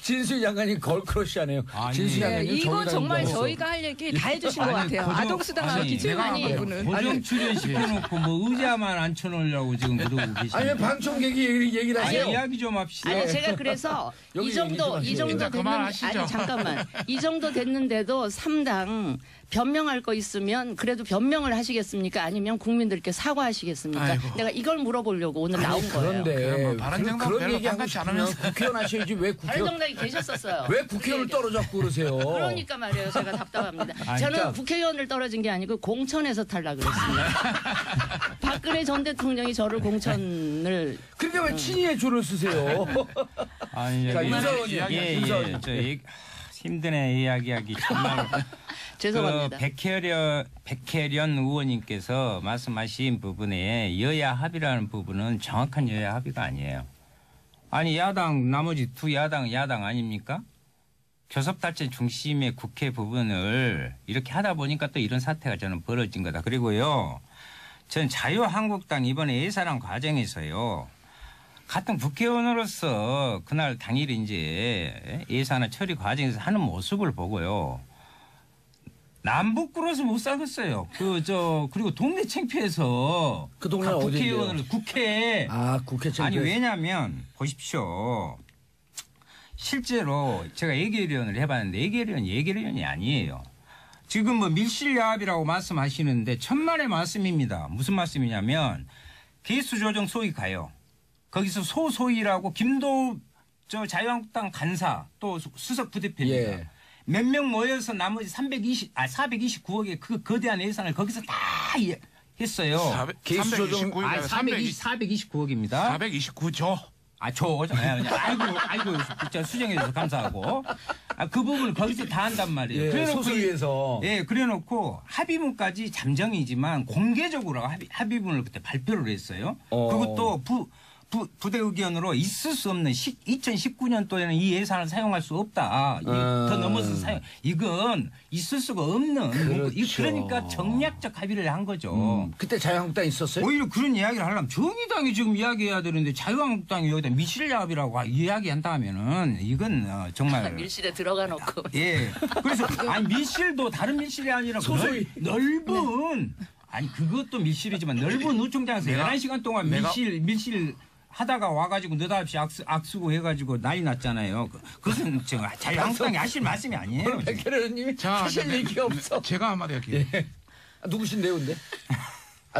진수희 장관님 걸크러시하네요. 진수희 장관님 이거 정말 저희가 할 얘기 다 해주신 것 같아요. 아동수당하고 기초연금 부분은. 고정 출연 시켜놓고 뭐 의자만 앉혀놓으려고 지금 그러고 계시죠. 아니 방청객이 얘기를 하세요. 이야기 좀 합시다. 아니 제가 그래서 이 정도 됐는데 아니 잠깐만 이 정도 됐는데도 3당 변명할 거 있으면 그래도 변명을 하시겠습니까? 아니면 국민들께 사과하시겠습니까? 아이고. 내가 이걸 물어보려고 오늘 나온 거예요. 그런데 바른정당 그런 별로 얘기하고 반갑지 싶으면 않으면서. 국회의원 하셔야지 왜 국회의원 바른정당이 계셨었어요. 왜 국회의원을 떨어졌고 그러세요? 그러니까 말이에요. 제가 답답합니다. 저는 국회의원을 떨어진 게 아니고 공천에서 탈락을 했습니다. 박근혜 전 대통령이 저를 공천을. 근데 왜 친이의 조를 쓰세요? 아니, 자, 윤서 의원님. 예, 윤서 의원님. 힘드네 이야기하기 정말. 죄송합니다. 백혜련 의원님께서 말씀하신 부분에 여야 합의라는 부분은 정확한 여야 합의가 아니에요. 아니 야당 나머지 두 야당 아닙니까? 교섭단체 중심의 국회 부분을 이렇게 하다 보니까 또 이런 사태가 저는 벌어진 거다. 그리고요. 전 자유한국당 이번에 예산안 과정에서요. 같은 국회의원으로서 그날 당일 이제 예산안 처리 과정에서 하는 모습을 보고요. 남북 꿇어서 못 살겠어요. 그리고 동네 창피해서 그 동네가 국회의원으로 국회. 국회 창피해서. 아니 왜냐면 보십시오. 실제로 제가 예결위원을 해봤는데 예결위원이 아니에요. 지금 뭐 밀실야합이라고 말씀하시는데 천만의 말씀입니다. 무슨 말씀이냐면 개수조정 소위 가요. 거기서 소소위라고 김도우 자유한국당 간사 또 수석 부대표입니다. 예. 몇 명 모여서 나머지 429억의 그 거대한 예산을 거기서 다 했어요. 429억입니다. 429조. 아이고, 수정해줘서 감사하고. 그 부분을 거기서 다 한단 말이에요. 소수위에서. 그래놓고 합의문까지 잠정이지만 공개적으로 합의문을 그때 발표를 했어요. 그것도 부대 의견으로 있을 수 없는 2019년도에는 이 예산을 사용할 수 없다. 더 넘어서 이건 있을 수가 없는. 그렇죠. 그러니까 정략적 합의를 한 거죠. 그때 자유한국당 있었어요? 오히려 그런 이야기를 하려면 정의당이 지금 이야기해야 되는데 자유한국당이 여기다 밀실야합이라고 이야기한다면은 이건 정말 밀실에 들어가 놓고. 예. 그래서 밀실도 다른 밀실이 아니라 넓은 그것도 밀실이지만 넓은 우총장에서 11시간 동안 밀실 하다가 와가지고 느닷없이 악수고 해가지고 난리 났잖아요. 그것은 자유한국당이 하실 말씀이 아니에요. 백혜련님이 하실 얘기가 없어. 제가 한마디 할게요. 누구신데요, 근데?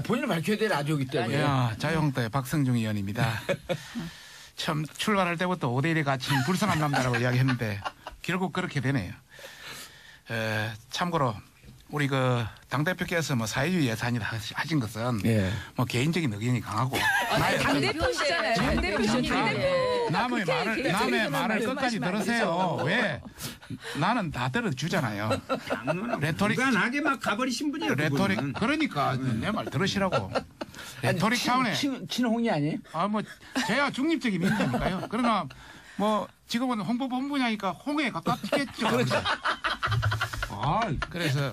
본인을 밝혀야 될 라디오기 때문에. 자유한국당의 박성중 의원입니다. 참 출발할 때부터 5대1에 갇힌 불쌍한 남자라고 이야기했는데 결국 그렇게 되네요. 참고로 우리 당대표께서 사회주의 예산이라 하신 것은 개인적인 의견이 강하고 당대표시잖아요. 당대표시죠. 남의 말을 끝까지 들으세요. 왜? 나는 다 들어주잖아요. 레토릭 나게 막 가버리신 분이에요. 레토릭 그러니까 내 말 들으시라고. 레토릭 차원에 친홍이 아니에요? 제가 중립적인 민주니까요. 그러나 지금은 홍보본부냐니까 홍에 가깝겠죠. 그렇죠. 그래서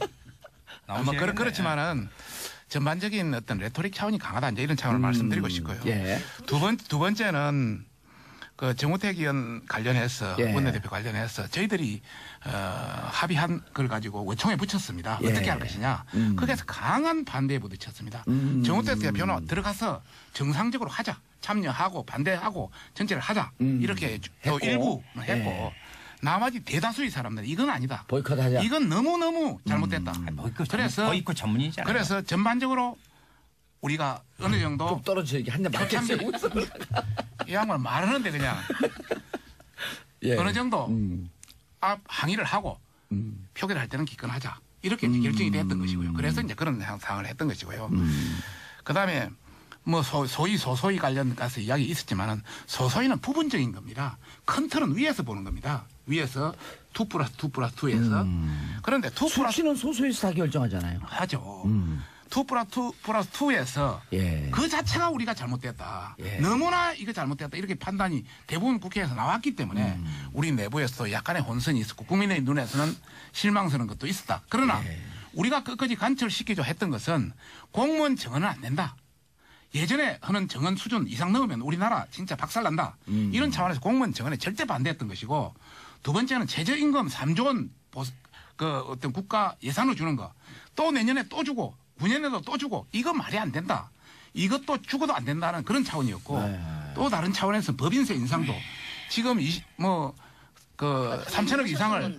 그렇지만은 전반적인 어떤 레토릭 차원이 강하다 이제 이런 차원을 말씀드리고 싶고요. 두 번째는 정우택 의원 관련해서 원내대표 관련해서 저희들이 합의한 걸 가지고 원총에 붙였습니다. 어떻게 할 것이냐. 거기에서 강한 반대에 부딪혔습니다. 정우택 대표는 들어가서 정상적으로 하자. 참여하고 반대하고 전체를 하자. 이렇게 또 일부 했고. 나머지 대다수의 사람들 이건 아니다. 보이콧하자. 이건 너무너무 잘못됐다. 보이콧 전문이잖아요. 그래서 전반적으로 우리가 어느 정도 좀 떨어져 얘기 한 대 맞겠어요. 이 양반 말하는데 그냥 어느 정도 항의를 하고 표결을 할 때는 기권하자. 이렇게 이제 결정이 됐던 것이고요. 그래서 이제 그런 상황을 했던 것이고요. 그다음에 소소위 관련 가서 이야기 있었지만은 소소위는 부분적인 겁니다. 큰 틀은 위에서 보는 겁니다. 위에서 2+2+2에서 그런데 2+2 수치는 소수에서 다 결정하잖아요. 하죠. 2+2+2에서 그 자체가 우리가 잘못됐다. 너무나 이거 잘못됐다. 이렇게 판단이 대부분 국회에서 나왔기 때문에 우리 내부에서도 약간의 혼선이 있었고 국민의 눈에서는 실망스러운 것도 있었다. 그러나 우리가 끝까지 관철시키려 했던 것은 공무원 정원은 안 된다. 예전에 하는 정원 수준 이상 넘으면 우리나라 진짜 박살난다. 이런 차원에서 공무원 정원에 절대 반대했던 것이고 두 번째는 최저임금 3조 원 어떤 국가 예산으로 주는 거 또 내년에 또 주고 9년에도 또 주고 이거 말이 안 된다. 이것도 죽어도 안 된다는 그런 차원이었고 또 다른 차원에서 법인세 인상도 지금 3천억 이상을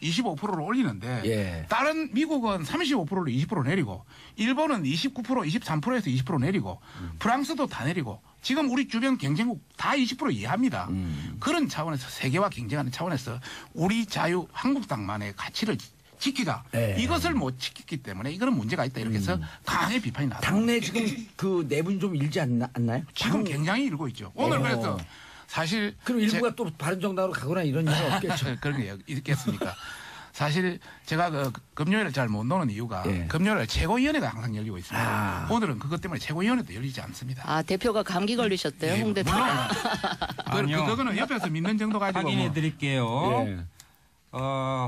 25%로 올리는데 다른 미국은 35%로 20% 내리고 일본은 29% 23%에서 20% 내리고 프랑스도 다 내리고 지금 우리 주변 경쟁국 다 20% 이하입니다. 그런 차원에서 세계와 경쟁하는 차원에서 우리 한국당만의 가치를 지키자. 이것을 못 지켰기 때문에 이거는 문제가 있다. 이렇게 해서 강하게 비판이 나왔습니다. 당내 지금 그 내분 좀 일지 않나요? 지금 굉장히 일고 있죠. 오늘 그래서 사실 그럼 일부가 또 바른정당으로 가거나 이런 일은 없겠죠. 그런 게 있겠습니까? 사실 제가 그 금요일을 잘 못 노는 이유가 예. 금요일에 최고위원회가 항상 열리고 있습니다. 오늘은 그것 때문에 최고위원회도 열리지 않습니다. 아, 대표가 감기 걸리셨대요, 예, 홍 대표. 물론 아니요. 그거는 옆에서 믿는 정도 가지고 확인해 뭐. 드릴게요. 예.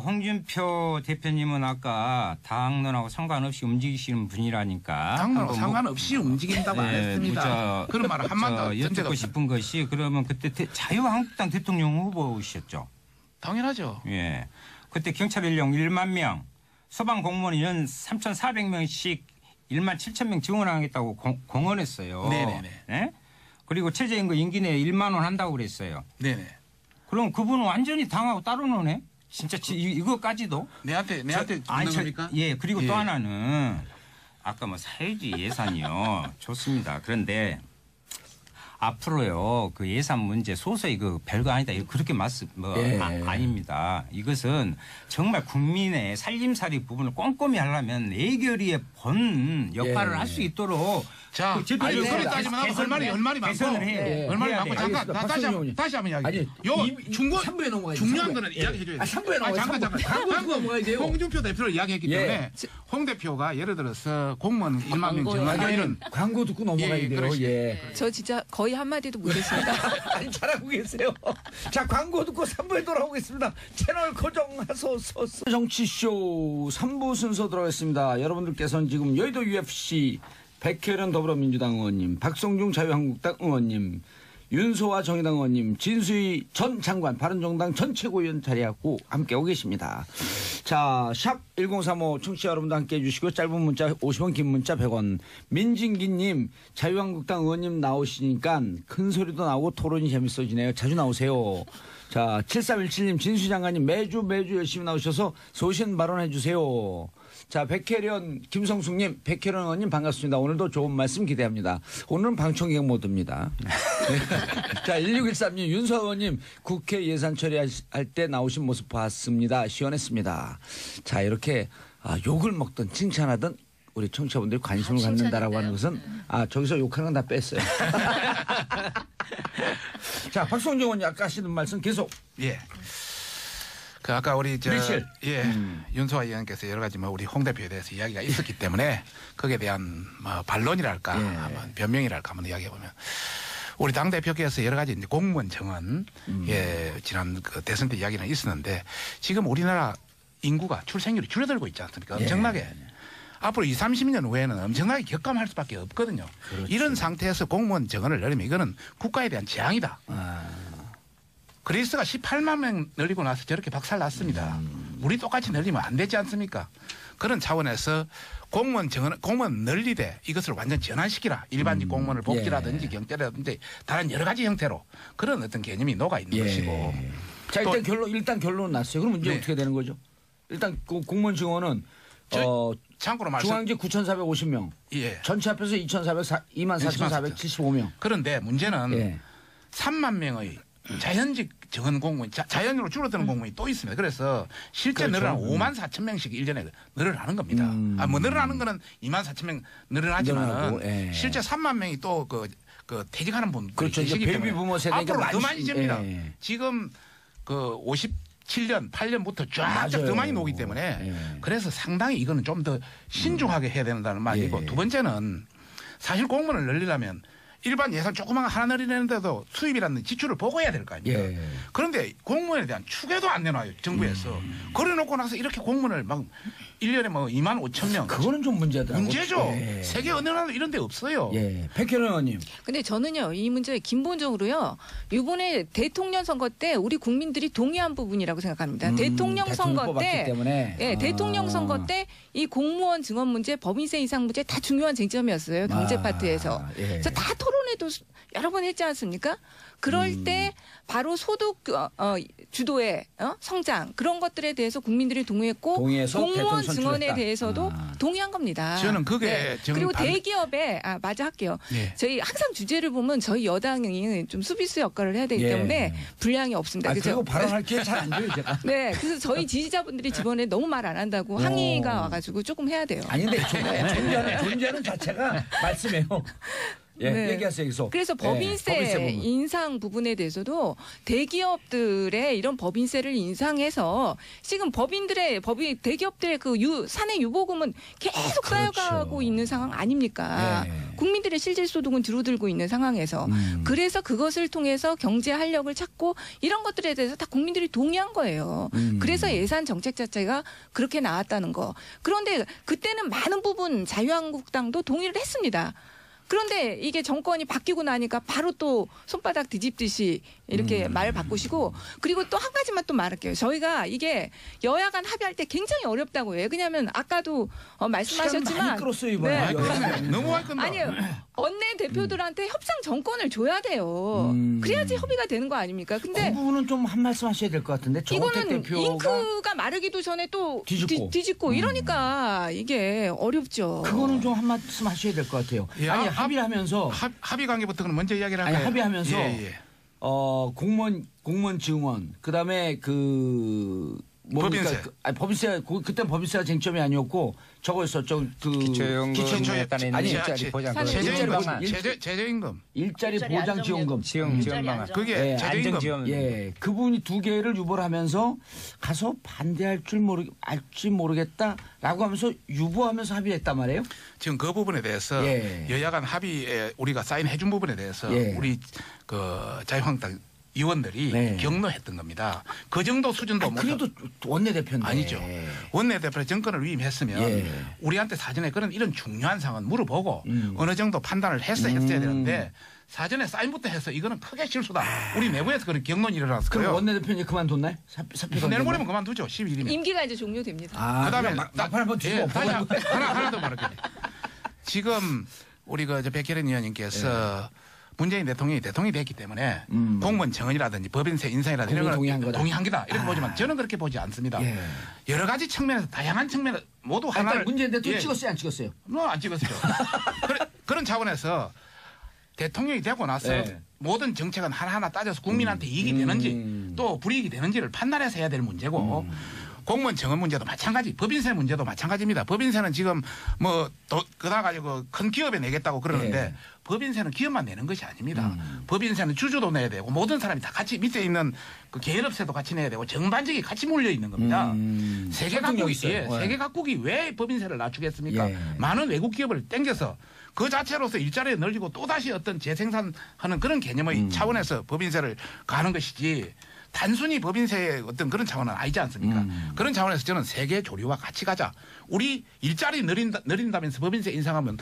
홍준표 대표님은 아까 당론하고 상관없이 움직이시는 분이라니까. 당론하고 한번 상관없이 움직인다고 안 했습니다. 그런 말을 한 번도 한 적이 여쭙고 없습니다. 싶은 것이 그러면 그때 자유한국당 대통령 후보셨죠? 당연하죠. 예. 그때 경찰 인력 1만 명, 소방 공무원 연 3,400명씩 1만 7천 명 지원하겠다고 공언했어요. 네네네. 예? 그리고 최저임금 임기 내에 1만 원 한다고 그랬어요. 네네. 그럼 그분은 완전히 당하고 따로 노네? 진짜 이거까지도? 내한테 묻는 겁니까? 예. 그리고 예. 또 하나는 아까 뭐 사회주의 예산이요. 좋습니다. 그런데 앞으로요 그 예산 문제 소소히 그 별거 아니다 이거 그렇게 예. 아닙니다. 이것은 정말 국민의 살림살이 부분을 꼼꼼히 하려면 예결위의 본 역할을 예. 할 수 있도록 자, 그 제도에 아니, 대해서 그리 따지면 할 말이 많고. 개선을 해야 예. 돼. 얼마나 해야 많고 돼. 잠깐 알겠습니다. 다시 박성용 다시 한번 이야기. 아니, 요 중고 3부에 넘어가야지. 중요한 3부에. 거는 이야기해 줘야 돼. 3부에 넘어가야지. 잠깐. 광고 넘어가야 돼요. 홍준표 대표를 이야기했기 예. 때문에 홍 대표가 예를 들어서 공무원 1만 명 정도 이런 광고 듣고 넘어가야 예, 돼요. 그러시죠. 예. 저 진짜 거의 한마디도 못했습니다. 아니 잘하고 계세요. 자 광고 듣고 3부에 돌아오겠습니다. 채널 고정하소서. 정치쇼 3부 순서 들어가겠습니다. 여러분들께서는 지금 여의도 UFC 백혜련 더불어민주당 의원님, 박성중 자유한국당 의원님, 윤소아 정의당 의원님, 진수희 전 장관 바른정당 전 최고위원 자리하고 함께하고 계십니다. 자, 샵 1035 청취자 여러분도 함께해 주시고 짧은 문자 50원 긴 문자 100원. 민진기님 자유한국당 의원님 나오시니까 큰 소리도 나오고 토론이 재밌어지네요. 자주 나오세요. 자, 7317님 진수희 장관님 매주 열심히 나오셔서 소신 발언해 주세요. 자, 백혜련, 김성숙님, 백혜련 의원님 반갑습니다. 오늘도 좋은 말씀 기대합니다. 오늘은 방청객 모드입니다. 자, 1613님, 윤서 의원님, 국회 예산 처리할 때 나오신 모습 봤습니다. 시원했습니다. 자, 이렇게 욕을 먹든 칭찬하든 우리 청취자분들이 관심을 갖는다라고 하는 것은 저기서 욕하는 건 다 뺐어요. 자, 박성중 의원님 아까 하시는 말씀 계속. 예. 그 아까 우리 밀실. 윤소아 의원께서 여러 가지 우리 홍 대표에 대해서 이야기가 있었기 때문에 거기에 대한 반론이랄까 한번 변명이랄까 한번 이야기해 보면 우리 당 대표께서 여러 가지 이제 공무원 정원 지난 그 대선 때 이야기는 있었는데 지금 우리나라 인구가 출생률이 줄어들고 있지 않습니까? 엄청나게. 앞으로 20, 30년 후에는 엄청나게 격감할 수밖에 없거든요. 그렇죠. 이런 상태에서 공무원 정원을 늘리면 이거는 국가에 대한 재앙이다. 그리스가 18만 명 늘리고 나서 저렇게 박살났습니다. 우리 똑같이 늘리면 안 되지 않습니까? 그런 차원에서 공무원 늘리되 이것을 완전 전환시키라. 일반직 공무원을 복지라든지 경제라든지 다른 여러 가지 형태로 그런 어떤 개념이 녹아 있는 것이고. 자, 일단 결론 났어요. 그럼 문제 어떻게 되는 거죠? 일단 공무원 증원은 참고로 말씀. 중앙직 9,450명. 예. 전체 합해서 24,475명. 그런데 문제는 3만 명의 자연직 정원 공무원, 자연으로 줄어드는 공무원이 또 있습니다. 그래서 실제 늘어나는 5만 4천 명씩 1년에 늘어나는 겁니다. 늘어나는 거는 2만 4천 명 늘어나지만 실제 3만 명이 또 그 퇴직하는 분들이 그렇죠. 계시기 베이비 때문에 부모 세대니까 앞으로 더 많이 집니다. 예. 지금 그 57년, 8년부터 쫙쫙 더 많이 나오기 때문에 그래서 상당히 이거는 좀 더 신중하게 해야 된다는 말이고 두 번째는 사실 공무원을 늘리려면 일반 예산 조그만 거 하나 늘리는데도 수입이라는 지출을 보고 해야 될 거 아닙니까? 그런데 공무원에 대한 추계도 안 내놔요, 정부에서. 그래 놓고 나서 이렇게 공무원을 막 1년에 2만 5천 명. 그거는 좀 문제더라고요. 문제죠. 세계 어느 나라도 이런 데 없어요. 백혜련 의원님. 근데 저는요, 이 문제 근본적으로요, 이번에 대통령 선거 때 우리 국민들이 동의한 부분이라고 생각합니다. 대통령 선거 때, 대통령 선거 때 이 공무원 증원 문제, 법인세 인상 문제 다 중요한 쟁점이었어요. 경제 파트에서. 그래서 다 토론회도 여러 번 했지 않습니까? 그럴 때 바로 소득 주도의 성장 그런 것들에 대해서 국민들이 동의했고 공무원 증원에 대해서도 동의한 겁니다. 저는 그게 그리고 대기업에 맞아 할게요. 저희 항상 주제를 보면 저희 여당이 좀 수비수 역할을 해야 되기 때문에 분량이 없습니다. 그리고 발언할 기회 잘 안 줘요, 제가. 네, 그래서 저희 지지자분들이 이번에 너무 말 안 한다고 항의가 와가지고 조금 해야 돼요. 아니 근데 존재하는 자체가 말씀해요. 예, 네. 얘기하세요. 계속. 그래서 법인세, 법인세 부분. 인상 부분에 대해서도 대기업들의 이런 법인세를 인상해서 지금 대기업들의 그 사내 유보금은 계속 그렇죠. 쌓여가고 있는 상황 아닙니까? 예. 국민들의 실질 소득은 줄어들고 있는 상황에서 그래서 그것을 통해서 경제 활력을 찾고 이런 것들에 대해서 다 국민들이 동의한 거예요. 그래서 예산 정책 자체가 그렇게 나왔다는 거. 그런데 그때는 많은 부분 자유한국당도 동의를 했습니다. 그런데 이게 정권이 바뀌고 나니까 바로 또 손바닥 뒤집듯이 이렇게 말 바꾸시고 그리고 또 한 가지만 또 말할게요. 저희가 이게 여야 간 합의할 때 굉장히 어렵다고 해요. 왜냐하면 아까도 말씀하셨지만 시간 많이 끌었어요 이번에. 많이 끌었네. 너무 많이 끈다. 아니요. 원내 대표들한테 협상 정권을 줘야 돼요. 그래야지 협의가 되는 거 아닙니까? 근데 그 부분은 좀 한 말씀 하셔야 될 것 같은데. 정호택 이거는 대표가 잉크가 마르기도 전에 또 뒤집고. 이러니까 이게 어렵죠. 그거는 좀 한 말씀 하셔야 될 것 같아요. 예, 아니 합의를 하면서 합의 관계부터는 먼저 이야기를 아니 할까요? 합의하면서 예. 공무원 증원 그다음에 법인세. 법인세 그때 법인세가 쟁점이 아니었고 저거였어. 기초연금에 따른 아니, 일자리 보장 최저임금. 일자리 최저임금. 일자리 보장 지원금. 지원 방안. 그게 예, 최저임금. 안정지원. 예, 그 부분이 두 개를 유보를 하면서 가서 반대할 줄 알지 모르겠다라고 하면서 유보하면서 합의했단 말이에요. 지금 그 부분에 대해서 예. 여야 간 합의에 우리가 사인해준 부분에 대해서 예. 우리 그 자유한국당 의원들이 네. 격노했던 겁니다. 그 정도 수준도 못. 그래도 원내대표인데. 아니죠. 원내대표 정권을 위임했으면 예. 우리한테 사전에 이런 중요한 상황은 물어보고 어느 정도 판단을 했어야 되는데 사전에 사인부터 해서 이거는 크게 실수다. 우리 내부에서 그런 경론이 일어났어요. 그럼 원내대표님 그만뒀나요? 사표 내일모레면 그만두죠. 12일이면. 임기가 이제 종료됩니다. 그다음에 막판 한번 예, 주고 다시 하나 더 말할게요. 지금 우리 백혜련 의원님께서 문재인 대통령이 됐기 때문에 공무원 정원이라든지 법인세 인상이라든지 이런 걸 동의한 거다 이렇게 보지만 저는 그렇게 보지 않습니다. 예. 여러 가지 측면에서 다양한 측면에서 모두 하나를 문재인 대통령 예. 찍었어요, 안 찍었어요? 안 찍었죠. 그런 차원에서 대통령이 되고 나서 네. 모든 정책은 하나하나 따져서 국민한테 이익이 되는지 또 불이익이 되는지를 판단해서 해야 될 문제고 공무원 정원 문제도 마찬가지, 법인세 문제도 마찬가지입니다. 법인세는 지금 그다 가지고 큰 기업에 내겠다고 그러는데 법인세는 기업만 내는 것이 아닙니다. 법인세는 주주도 내야 되고 모든 사람이 다 같이 밑에 있는 그 계열업체도 같이 내야 되고 전반적이 같이 몰려 있는 겁니다. 세계 각국이 왜 법인세를 낮추겠습니까? 예. 많은 외국 기업을 땡겨서 그 자체로서 일자리에 늘리고 또다시 어떤 재생산하는 그런 개념의 차원에서 법인세를 가는 것이지 단순히 법인세의 어떤 그런 차원은 아니지 않습니까? 그런 차원에서 저는 세계 조류와 같이 가자. 우리 일자리 늘린다면서 법인세 인상하면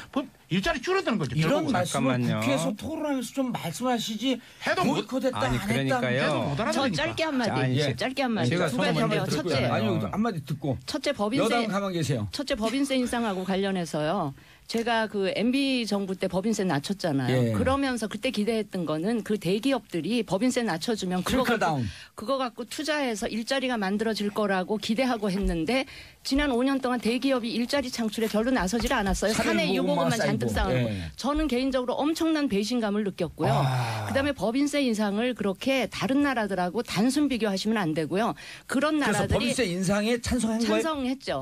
일자리 줄어드는 거죠. 이런 결국은. 말씀을 잠깐만요. 국회에서 토론하면서 좀 말씀하시지. 해도 보이콧했다 아니, 안 그러니까요. 했다. 못 저 알아들으니까. 짧게 한마디. 아니, 예. 짧게 한마디. 제가 두 소문 가지인데요. 한번 첫째, 듣고요. 아니 한마디 듣고. 첫째 여당 법인세. 가만 계세요. 첫째 법인세 인상하고 관련해서요. 제가 그 MB 정부 때 법인세 낮췄잖아요. 예. 그러면서 그때 기대했던 거는 그 대기업들이 법인세 낮춰주면 트리클다운. 그거 갖고 투자해서 일자리가 만들어질 거라고 기대하고 했는데 지난 5년 동안 대기업이 일자리 창출에 별로 나서질 않았어요. 사내 유보금만 잔뜩 쌓아놓고. 예. 저는 개인적으로 엄청난 배신감을 느꼈고요. 그다음에 법인세 인상을 그렇게 다른 나라들하고 단순 비교하시면 안 되고요. 그런 그래서 나라들이 법인세 인상에 찬성한 거예요? 찬성했죠.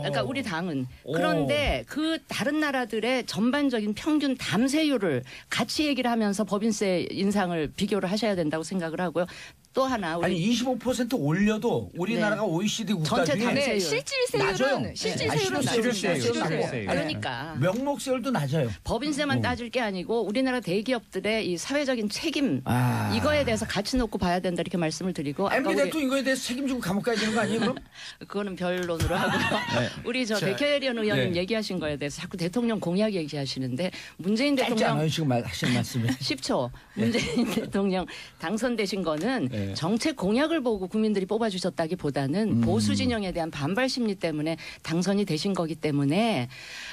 그러니까 우리 당은. 그런데 그 다른 나라들의 전반적인 평균 담세율을 같이 얘기를 하면서 법인세 인상을 비교를 하셔야 된다고 생각을 하고요. 또 하나 우리 아니 25% 올려도 우리나라가 네. OECD 국가 전체 중에 담세율. 실질세율은 실질세율은 실질세율. 그러니까 명목세율도 낮아요. 법인세만 따질 게 아니고 우리나라 대기업들의 이 사회적인 책임 이거에 대해서 같이 놓고 봐야 된다 이렇게 말씀을 드리고 아까 MB 우리 대통령 이거에 대해서 책임지고 감옥 가야 되는 거 아니에요 그럼? 그거는 별론으로 하고요. 우리 백혜련 의원님 네. 얘기하신 거에 대해서 자꾸 대통령 공약 얘기하시는데 문재인 짧지 대통령 않아요 지금 하시는 말씀이. 10초. 문재인 대통령 당선되신 거는 네. 정책 공약을 보고 국민들이 뽑아주셨다기보다는 보수 진영에 대한 반발 심리 때문에 당선이 되신 거기 때문에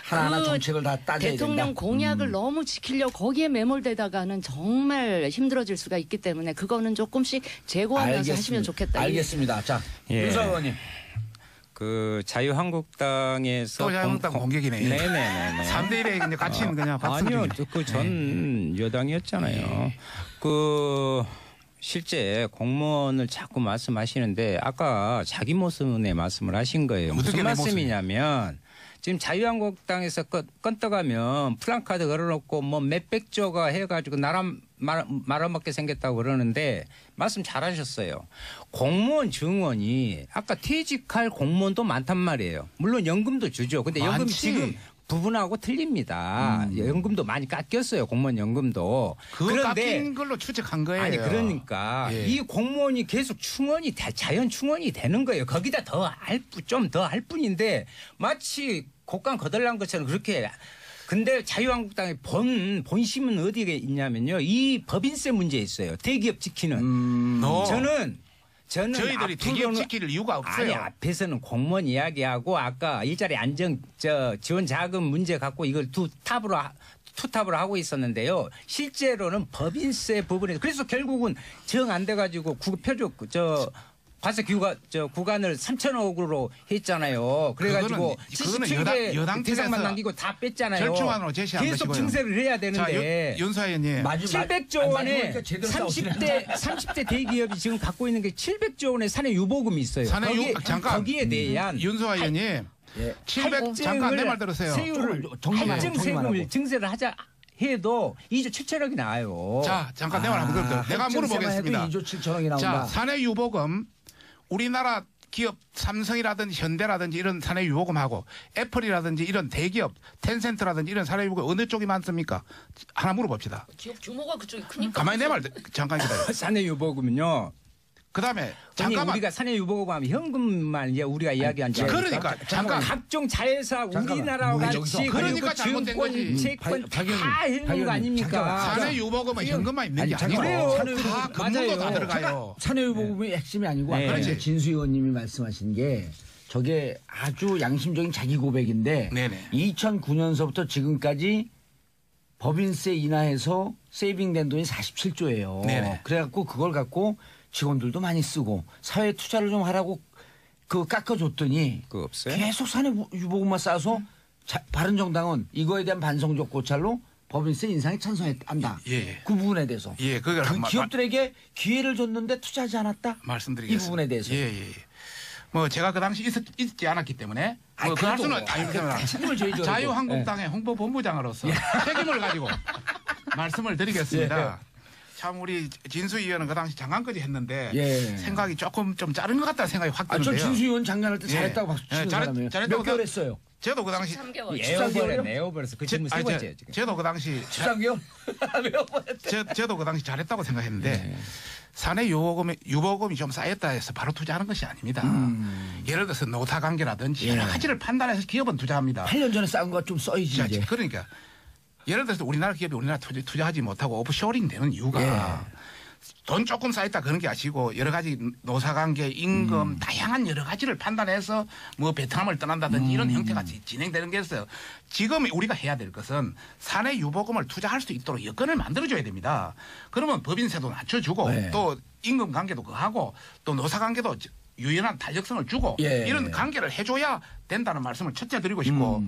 하나하나 그 정책을 다 따져야 대통령 된다. 공약을 너무 지키려고 거기에 매몰되다가는 정말 힘들어질 수가 있기 때문에 그거는 조금씩 제고하면서 하시면 좋겠다. 알겠습니다. 자, 예. 윤석 의원님. 그 자유한국당에서 또 자유한국당 공격이네. 네네네. 3대1에 이제 같이 그냥 박수. 아니요, 그 전 여당이었잖아요. 그 실제 공무원을 자꾸 말씀하시는데 아까 자기 모습의 말씀을 하신 거예요. 어떻게 무슨 내 모습이에요? 말씀이냐면 지금 자유한국당에서 건떡하면 플랜카드 걸어놓고 뭐 몇백조가 해가지고 나라 말아먹게 생겼다고 그러는데 말씀 잘하셨어요. 공무원 증원이 아까 퇴직할 공무원도 많단 말이에요. 물론 연금도 주죠. 근데 연금이 많지. 지금 부분하고 틀립니다. 연금도 많이 깎였어요. 공무원 연금도. 그거 깎인 걸로 추측한 거예요. 아니 그러니까 예. 이 공무원이 계속 충원이 자연 충원이 되는 거예요. 거기다 좀 더 할 뿐인데 마치 곡간 거덜난 것처럼 그렇게. 근데 자유한국당의 본심은 어디에 있냐면요. 이 법인세 문제에 있어요. 대기업 지키는. 저는 저희들이 대기업 앞으로는 지킬 이유가 없어요. 아니 앞에서는 공무원 이야기하고 아까 일자리 안정 지원 자금 문제 갖고 이걸 투탑으로 하고 있었는데요. 실제로는 법인세 부분에 그래서 결국은 정 안 돼가지고 표적 과세 구간을 3,000억으로 했잖아요. 그래가지고 그거는 77개 여당 대상만 측에서 남기고 다 뺐잖아요. 절충안으로 제시한 계속 것이고요. 증세를 해야 자, 되는데. 윤수아 의원님. 700조 원에 30대 대기업이 지금 갖고 있는 게 700조 원의 사내 유보금이 있어요. 거기에 대한 윤수아 의원님. 700 잠깐 내 말 들으세요. 할증 세금을 증세를 하자 해도 2조 7천억이 나와요. 자, 잠깐 내 말 한번 들어요. 내가 물어보겠습니다. 2조 7천억이 나온다. 자, 사내 유보금 우리나라 기업 삼성이라든지 현대라든지 이런 사내 유보금하고 애플이라든지 이런 대기업 텐센트라든지 이런 사내 유보금 어느 쪽이 많습니까? 하나 물어봅시다. 기업 규모가 그쪽이 크니까. 가만히 내 말 잠깐 기다려. 사내 유보금은요. 그다음에 잠깐만 우리가 사내 유보금 하면 현금만 이제 우리가 이야기한 줄 그러니까 잠깐 각종 자회사 우리나라와 같이 그러니까 잘못된 거지. 채권 다 해놓은 거 아닙니까? 사내 유보금은 현금만 있는 게 아니고 다 금융도 다 들어가요. 사내 유보금이 핵심이 아니고 네. 아까 그렇지. 진수 의원님이 말씀하신 게 저게 아주 양심적인 자기 고백인데 네네. 2009년서부터 지금까지 법인세 인하해서 세이빙된 돈이 47조예요. 네네. 그래갖고 그걸 갖고 직원들도 많이 쓰고 사회 투자를 좀 하라고 그 깎아줬더니 그거 없어요? 계속 사내 유보금만 쌓아서 바른정당은 이거에 대한 반성적 고찰로 법인세 인상에 찬성한다. 예. 그 부분에 대해서. 예, 그걸 그 기업들에게 기회를 줬는데 투자하지 않았다. 말씀드리겠습니다. 이 부분에 대해서. 예. 뭐 제가 그 당시 있지 않았기 때문에 뭐 그 할 수는 아닙니다. 책임을 져야죠. 자유한국당의 홍보본부장으로서 책임을 가지고 말씀을 드리겠습니다. 참 우리 진수 의원은 그 당시 장관까지 했는데 생각이 조금 좀 짧은 것 같다는 생각이 확 드는데요. 저 진수 의원 장관할 때 잘했다고 박수 치는 사람이에요. 몇 개월 했어요? 저도 그 당시 3개월. 에어버려서 그 질문 세 번째예요 지금. 저도 그 당시 13개월? 저도 그 당시 잘했다고 생각했는데 사내 유보금이 좀 쌓였다 해서 바로 투자하는 것이 아닙니다. 예를 들어서 노사 관계라든지 여러 가지를 판단해서 기업은 투자합니다. 8년 전에 쌓은 거 좀 써야지 이제. 그러니까 예를 들어서 우리나라 기업이 우리나라 투자하지 못하고 오프쇼링 되는 이유가 돈 조금 쌓였다 그런 게 아니고 여러 가지 노사관계, 임금 다양한 여러 가지를 판단해서 뭐 베트남을 떠난다든지 이런 형태가 진행되는 게 있어요. 지금 우리가 해야 될 것은 사내 유보금을 투자할 수 있도록 여건을 만들어줘야 됩니다. 그러면 법인세도 낮춰주고 또 임금 관계도 그하고 또 노사관계도 유연한 탄력성을 주고 이런 관계를 해줘야 된다는 말씀을 첫째 드리고 싶고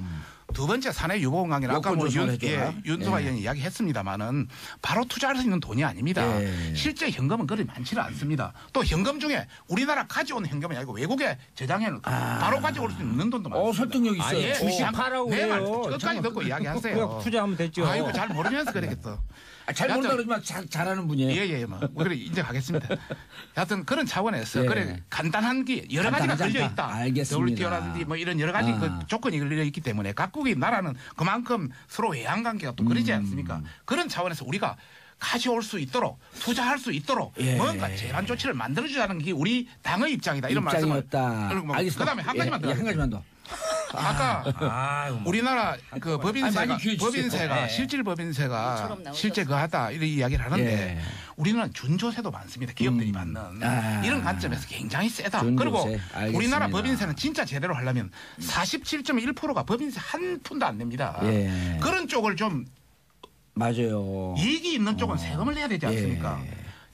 두 번째 사내 유보금 관계는 아까 뭐 윤소아 의원이 이야기했습니다마는 바로 투자할 수 있는 돈이 아닙니다. 실제 현금은 그리 많지는 않습니다. 또 현금 중에 우리나라 가져온 현금이 아니고 외국에 저장해놓은 바로 가져올 수 있는 돈도 많습니다. 설득력 있어요. 주식하라고 내 말 해요. 끝까지 듣고 이야기하세요. 투자하면 됐죠. 아이고 잘 모르면서 그랬겠어. 잘 모른다 그러지만 잘하는 분이에요. 예. 뭐 그래 인정하겠습니다. 하여튼 그런 차원에서 그래 간단한 게 여러 가지가 걸려 있다. 알겠습니다. WTO라든지 뭐 이런 여러 가지 그 조건이 걸려 있기 때문에 각국의 나라는 그만큼 서로 외환 관계가 또 그러지 않습니까? 그런 차원에서 우리가 가져올 수 있도록 투자할 수 있도록 뭔가 제한 조치를 만들어주자는 게 우리 당의 입장이다. 이런 입장이었다. 말씀을. 알겠습니다. 그다음에 한 가지만 더. 한 가지만 더. 아까 우리나라 그 법인세가 실질 법인세가 실제 그하다 이런 이야기를 하는데 우리는 준조세도 많습니다. 기업들이 받는 이런 관점에서 굉장히 세다. 그리고 우리나라 법인세는 진짜 제대로 하려면 47.1%가 법인세 한 푼도 안 냅니다. 그런 쪽을 좀 맞아요. 이익이 있는 쪽은 세금을 내야 되지 않습니까?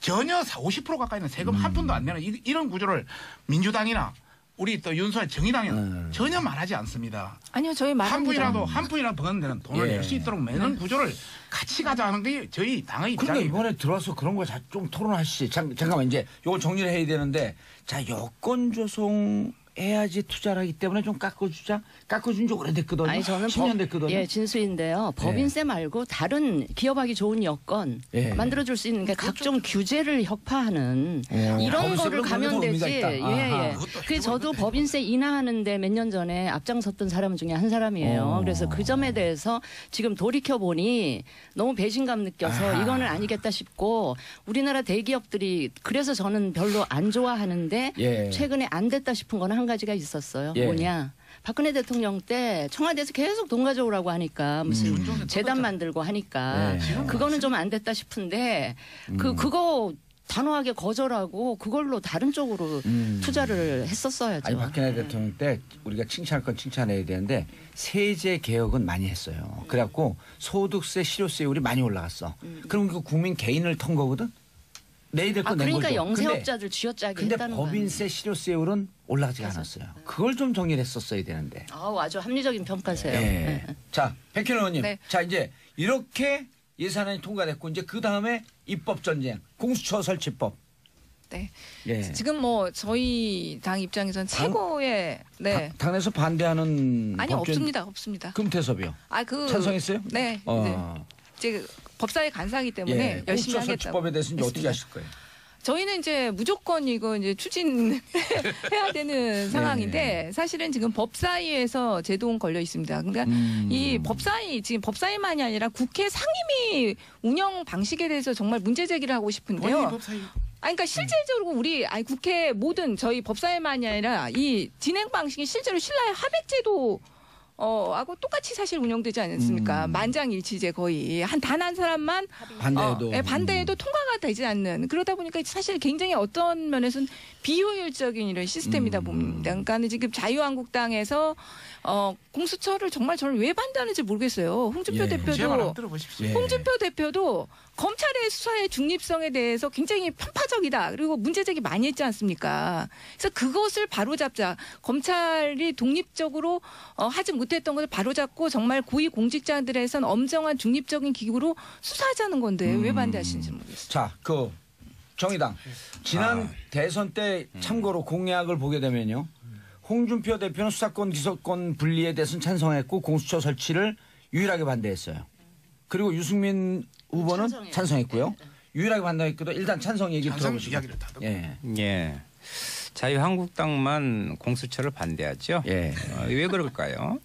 전혀 50% 가까이는 세금 한 푼도 안 내는 이런 구조를 민주당이나 우리 또 윤소아 정의당은 전혀 말하지 않습니다. 아니요, 저희 말합니다. 한 푼이라도 버는 데는 돈을 낼 수 있도록 매는 구조를 같이 가자는 게 저희 당의 입장입니다. 그런데 이번에 들어와서 그런 거 좀 토론하시지. 잠깐만 이제 이걸 정리를 해야 되는데 자 여권 조성에 해야지 투자를 하기 때문에 좀 깎아주자. 깎아준 지 오래됐거든요. 아니 저는 10년 됐거든요. 예, 진수인데요. 법인세 말고 다른 기업하기 좋은 여건 예. 만들어줄 수 있는 게 각종 규제를 혁파하는 이런 거를 법인세로 가면 그런 의미가 되지. 있다. 예, 아하. 예. 그 저도 법인세 인하하는데 몇 년 전에 앞장섰던 사람 중에 한 사람이에요. 그래서 그 점에 대해서 지금 돌이켜 보니 너무 배신감 느껴서 아하. 이거는 아니겠다 싶고 우리나라 대기업들이 그래서 저는 별로 안 좋아하는데 예. 최근에 안 됐다 싶은 거는 한 가지가 있었어요. 예. 뭐냐? 박근혜 대통령 때 청와대에서 계속 돈 가져오라고 하니까 무슨 재단 만들고 하니까 네. 그거는 좀 안 됐다 싶은데 그거 단호하게 거절하고 그걸로 다른 쪽으로 투자를 했었어야죠. 아니 박근혜 대통령 때 우리가 칭찬할 건 칭찬해야 되는데 세제 개혁은 많이 했어요. 그래갖고 소득세, 실효세율이 많이 올라갔어. 그럼 그 국민 개인을 턴 거거든. 내일 거 낸 그러니까 거죠. 영세업자들 쥐어짜기 근데 했다는 거예요. 법인세, 실효세율은 올라가지 않았어요. 그걸 좀 정리를 했었어야 되는데. 아주 합리적인 평가세요. 예. 네. 자, 백현 의원님. 네. 자, 이제 이렇게 예산안이 통과됐고 이제 그 다음에 입법 전쟁, 공수처 설치법. 네. 예. 지금 뭐 저희 당 입장에서는 최고의 네. 당에서 반대하는 아니 법조인 없습니다. 금태섭이요. 그 찬성했어요? 네. 이제 법사위 간사이기 때문에 예. 열심히 공수처 하겠다고. 설치법에 대해서 이제 어떻게 했습니다. 하실 거예요? 저희는 이제 무조건 이거 이제 추진해야 되는 상황인데 사실은 지금 법사위에서 제동 걸려 있습니다. 그러니까 이 법사위 지금 법사위만이 아니라 국회 상임위 운영 방식에 대해서 정말 문제 제기를 하고 싶은데요. 그러니까 실질적으로 우리 국회 모든 저희 법사위만이 아니라 이 진행 방식이 실제로 신라의 하백제도 하고 똑같이 사실 운영되지 않습니까? 만장일치제 거의 단 한 사람만 반대해도 반대해도 통과가 되지 않는 그러다 보니까 사실 굉장히 어떤 면에서는 비효율적인 이런 시스템이다 봅니다. 그러니까 지금 자유한국당에서 공수처를 정말 저는 왜 반대하는지 모르겠어요. 홍준표 예. 제 말 대표도 한번 들어보십시오. 예. 홍준표 대표도 검찰의 수사의 중립성에 대해서 굉장히 편파적이다. 그리고 문제제기 많이 했지 않습니까? 그래서 그것을 바로잡자. 검찰이 독립적으로 하지 못했던 것을 바로잡고 정말 고위공직자들에선 엄정한 중립적인 기구로 수사하자는 건데 왜 반대하시는지 모르겠어요. 자, 그 정의당 지난 대선 때 참고로 공약을 보게 되면요. 홍준표 대표는 수사권 기소권 분리에 대해서는 찬성했고 공수처 설치를 유일하게 반대했어요. 그리고 유승민 후보는 찬성했고요. 유일하게 반대했거든. 일단 찬성 얘기 찬성 들어보시고. 이야기를 다 듣고. 예. 예. 자유한국당만 공수처를 반대하죠. 예. 왜 그럴까요?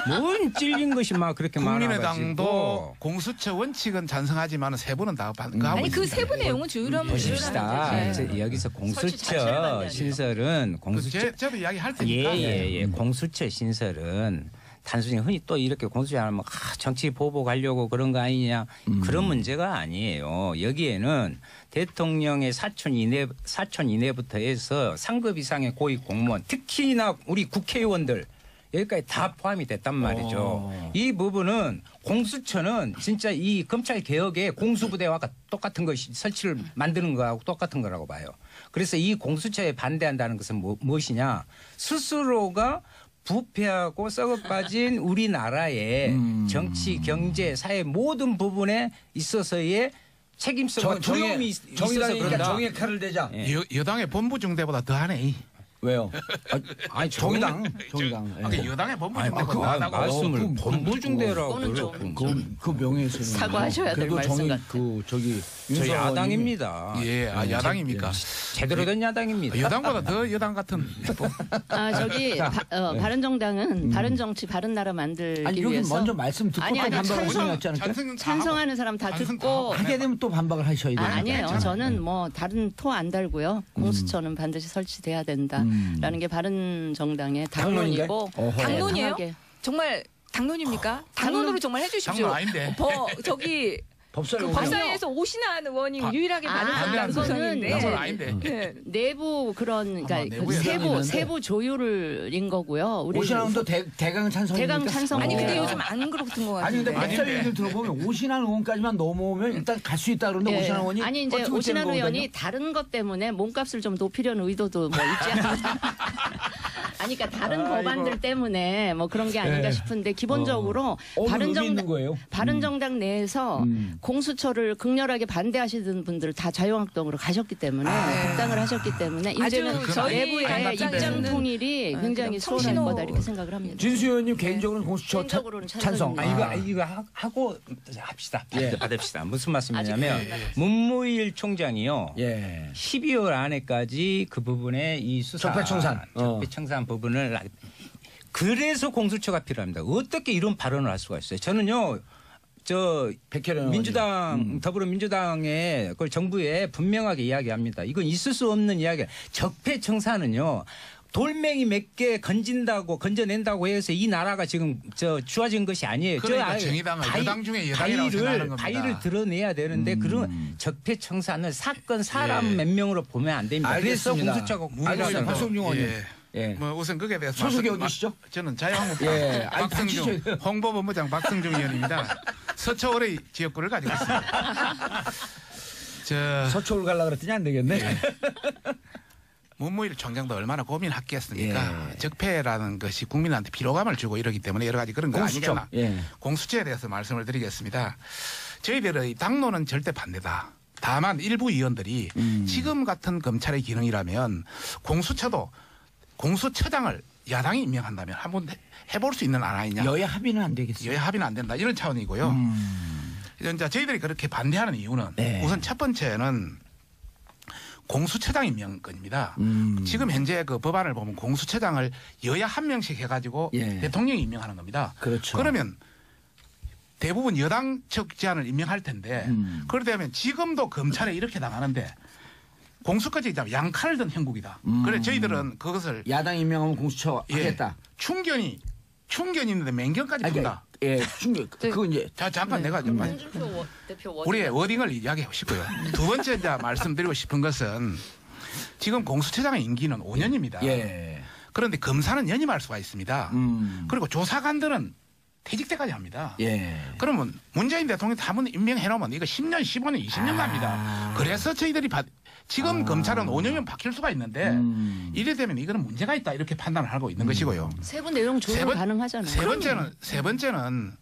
뭔 찔린 것이 막 그렇게 많아가지고. 국민의당도 공수처 원칙은 찬성하지만 세 분은 다 반대하고 아니 그 있습니다. 세부 내용은 조율하면 보십시다. 조율하면 여기서 설치 자체를 공수처 반대하죠. 신설은 공수처 저도 이야기할 테니까. 예. 공수처 신설은 단순히 흔히 또 이렇게 공수처하면 정치 보복하려고 그런 거 아니냐 그런 문제가 아니에요. 여기에는 대통령의 사촌 이내부터 해서 상급 이상의 고위 공무원 특히나 우리 국회의원들 여기까지 다 포함이 됐단 말이죠. 이 부분은 공수처는 진짜 이 검찰 개혁의 공수부대와 똑같은 것이 설치를 만드는 거하고 똑같은 거라고 봐요. 그래서 이 공수처에 반대한다는 것은 무엇이냐? 스스로가 부패하고 썩어빠진 우리나라의 정치, 경제, 사회 모든 부분에 있어서의 책임성과 두려움이 있어서 정의당이니까 그런다. 정의의 칼을 대자. 예. 여당의 본부 중대보다 더하네. 왜요? 아니 정의당. 예. 여당의 본부 아니, 중대보다 그 더하다고. 말씀을 본부 중대라고 그거는 좀 그 명예훼손. 사과하셔야 될 그래도 말씀 같아요. 저 윤석열님이 야당입니다. 예, 야당입니까? 제대로 된 야당입니다. 여당보다 더 여당 같은. 바른정당은 바른 정치, 바른 나라 만들기 아니 여기 위해서 먼저 말씀 듣고 아니, 또 반박을 찬성- 하지 않을까요? 찬성하는 사람 다 듣고 하게 되면 또 반박을 하셔야 돼요. 아니에요. 저는 뭐 다른 토 안 달고요. 공수처는 반드시 설치돼야 된다라는 게 바른 정당의 당론이고 어허. 당론이에요? 강하게. 정말 당론입니까? 당론으로 정말 해주십시오. 당론 아닌데. 저기 법사위 그 법사위에서 오신한 의원이 유일하게 많은 반대하는 소선인데 당론 아닌데. 네. 내부 그러니까 아마 내부에 세부 조율인 거고요. 우리 오신환도 대강 찬성입니까? 대강 찬성. 아니 근데 네. 요즘 안 그렇던 것 아니 근데 같은데. 법사위 얘기를 들어보면 오신환 의원까지만 넘어오면 일단 갈 수 있다 그러는데 예. 오신환 의원이 아니 이제 버티고 오신환 있다는 의원이 거거든요. 다른 것 때문에 몸값을 좀 높이려는 의도도 뭐 있지 않나. 아니, 그러니까 다른 법안들 때문에 뭐 그런 게 아닌가 싶은데 기본적으로 바른정당 내에서 공수처를 극렬하게 반대하시던 분들 다 자유한국당으로 가셨기 때문에 복당을 하셨기 때문에 이제는 저희 내부의 입장 통일이 굉장히 수월할 거다 이렇게 생각을 합니다. 진수 의원님 개인적으로는 공수처 개인적으로는 찬성. 이거 하고 합시다. 받읍시다. 무슨 말씀이냐면 문무일 총장이요. 12월 안에까지 그 부분에 이 수사 적폐청산 부분을 그래서 공수처가 필요합니다. 어떻게 이런 발언을 할 수가 있어요? 저는요. 민주당 더불어민주당의 그 정부에 분명하게 이야기합니다. 이건 있을 수 없는 이야기야. 적폐청산은요. 돌멩이 몇 개 건져낸다고 해서 이 나라가 지금 좋아진 것이 아니에요. 그러니까 정의당은 여당 중에 여당이라고 생각하는 겁니다. 바위를 드러내야 되는데 그런 적폐청산을 사람 몇 명으로 보면 안 됩니다. 알겠습니다. 그래서 공수처가 알겠습니다. 박성중 의원님. 뭐 우선 그게 대해서 소속이 어디시죠? 저는 자유한국당 박성중 홍보본부장 박성중 의원입니다. 서초을의 지역구를 가지고 있습니다. 서초를 가려고 그랬더니 안 되겠네. 문무일 총장도 얼마나 고민했겠습니까? 적폐라는 것이 국민한테 피로감을 주고 이러기 때문에 여러 가지 그런 거 아니겠나. 공수처에 대해서 말씀을 드리겠습니다. 저희들의 당론은 절대 반대다. 다만 일부 의원들이 지금 같은 검찰의 기능이라면 공수처장을 야당이 임명한다면 한번 해볼 수 있는 안 아니냐. 여야 합의는 안 되겠어요. 여야 합의는 안 된다. 이런 차원이고요. 이제 저희들이 그렇게 반대하는 이유는 우선 첫 번째는 공수처장 임명권입니다. 지금 현재 그 법안을 보면 공수처장을 여야 한 명씩 해가지고 대통령이 임명하는 겁니다. 그렇죠. 그러면 대부분 여당 측 제안을 임명할 텐데 그러다면 지금도 검찰에 이렇게 나가는데 공수까지 양칼을 든 형국이다. 그래 저희들은 그것을 야당 임명하면 공수처 하겠다. 충견이 있는데 맹견까지 푼다. 충견. 그건 이제 잠깐 내가 홍준표 대표 우리의 워딩을 이야기하고 싶고요. 두 번째 이제 말씀드리고 싶은 것은 지금 공수처장의 임기는 5년입니다. 그런데 검사는 연임할 수가 있습니다. 그리고 조사관들은 퇴직 때까지 합니다. 그러면 문재인 대통령이 한번 임명해놓으면 이거 10년, 15년, 20년 갑니다. 그래서 저희들이 지금 검찰은 5년이면 바뀔 수가 있는데 이래 되면 이거는 문제가 있다 이렇게 판단을 하고 있는 것이고요. 세부 내용 조율 가능하잖아요. 세 번째는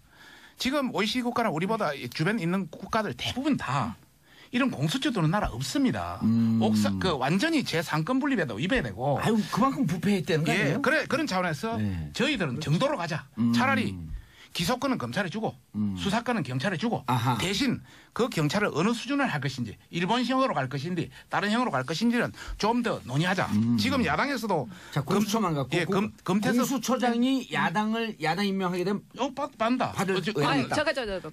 지금 OECD 국가나 우리보다 주변에 있는 국가들 대부분 다 이런 공수처 두는 나라 없습니다. 완전히 제3권 분립에도 위배되고. 아유, 그만큼 부패했다는 거 아니에요? 그런 차원에서 저희들은 정도로 가자. 차라리 기소권은 검찰에 주고 수사권은 경찰에 주고 대신 그 경찰을 어느 수준을 할 것인지 일본형으로 갈 것인지 다른 형으로 갈 것인지는 좀 더 논의하자. 지금 야당에서도 공수처만 갖고 공수처장이 야당 임명하게 되면 받는다.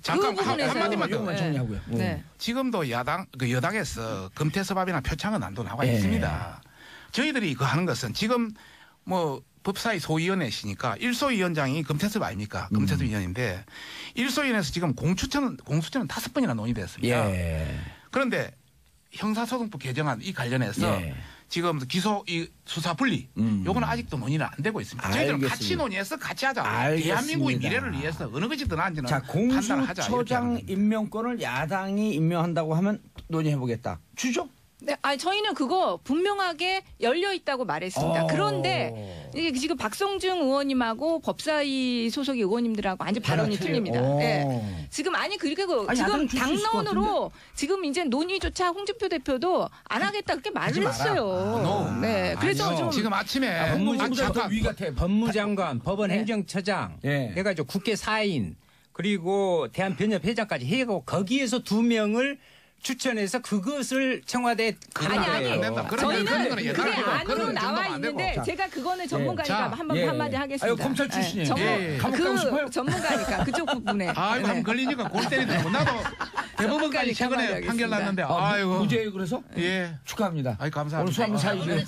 잠깐 한마디만 더 정리하고요. 지금도 여당에서 금태섭합이나 표창은 안도 나와 있습니다. 저희들이 그 하는 것은 지금 뭐 법사위 소위원회시니까 1소위원장이 금태섭 아닙니까? 금태섭 위원인데 1소위원회에서 지금 공수처는 5번이나 논의됐습니다. 그런데 형사소송법 개정안 이 관련해서 지금 수사 분리 요거는 아직도 논의는 안 되고 있습니다. 저희들은 같이 논의해서 같이 하자. 대한민국의 미래를 위해서 어느 것이 더 나은지는 판단을 하자. 공수처장 임명권을 야당이 임명한다고 하면 논의해보겠다. 주죠? 네, 저희는 그거 분명하게 열려 있다고 말했습니다. 그런데 이게 지금 박성중 의원님하고 법사위 소속의 의원님들하고 완전 발언이 틀립니다. 지금 그리고 지금 당론으로 지금 이제 논의조차 홍준표 대표도 안 하겠다 그렇게 말을 했어요. 그래서 좀 지금 아침에 법무장관, 법원행정처장 해가지고 국회 사인 그리고 대한변협회장까지 해고 거기에서 2명을 추천해서 그것을 청와대에 저희는 그게 안으로 나와 있는데 제가 그거는 전문가니까 한마디 하겠습니다. 검찰 출신이에요. 전문가니까 그쪽 부분에. 감 걸리니까 골 때리더라고. 나도 대법원까지 최근에 판결 났는데 무죄예요. 그래서 축하합니다. 감사합니다. 오늘 수업 사이죠.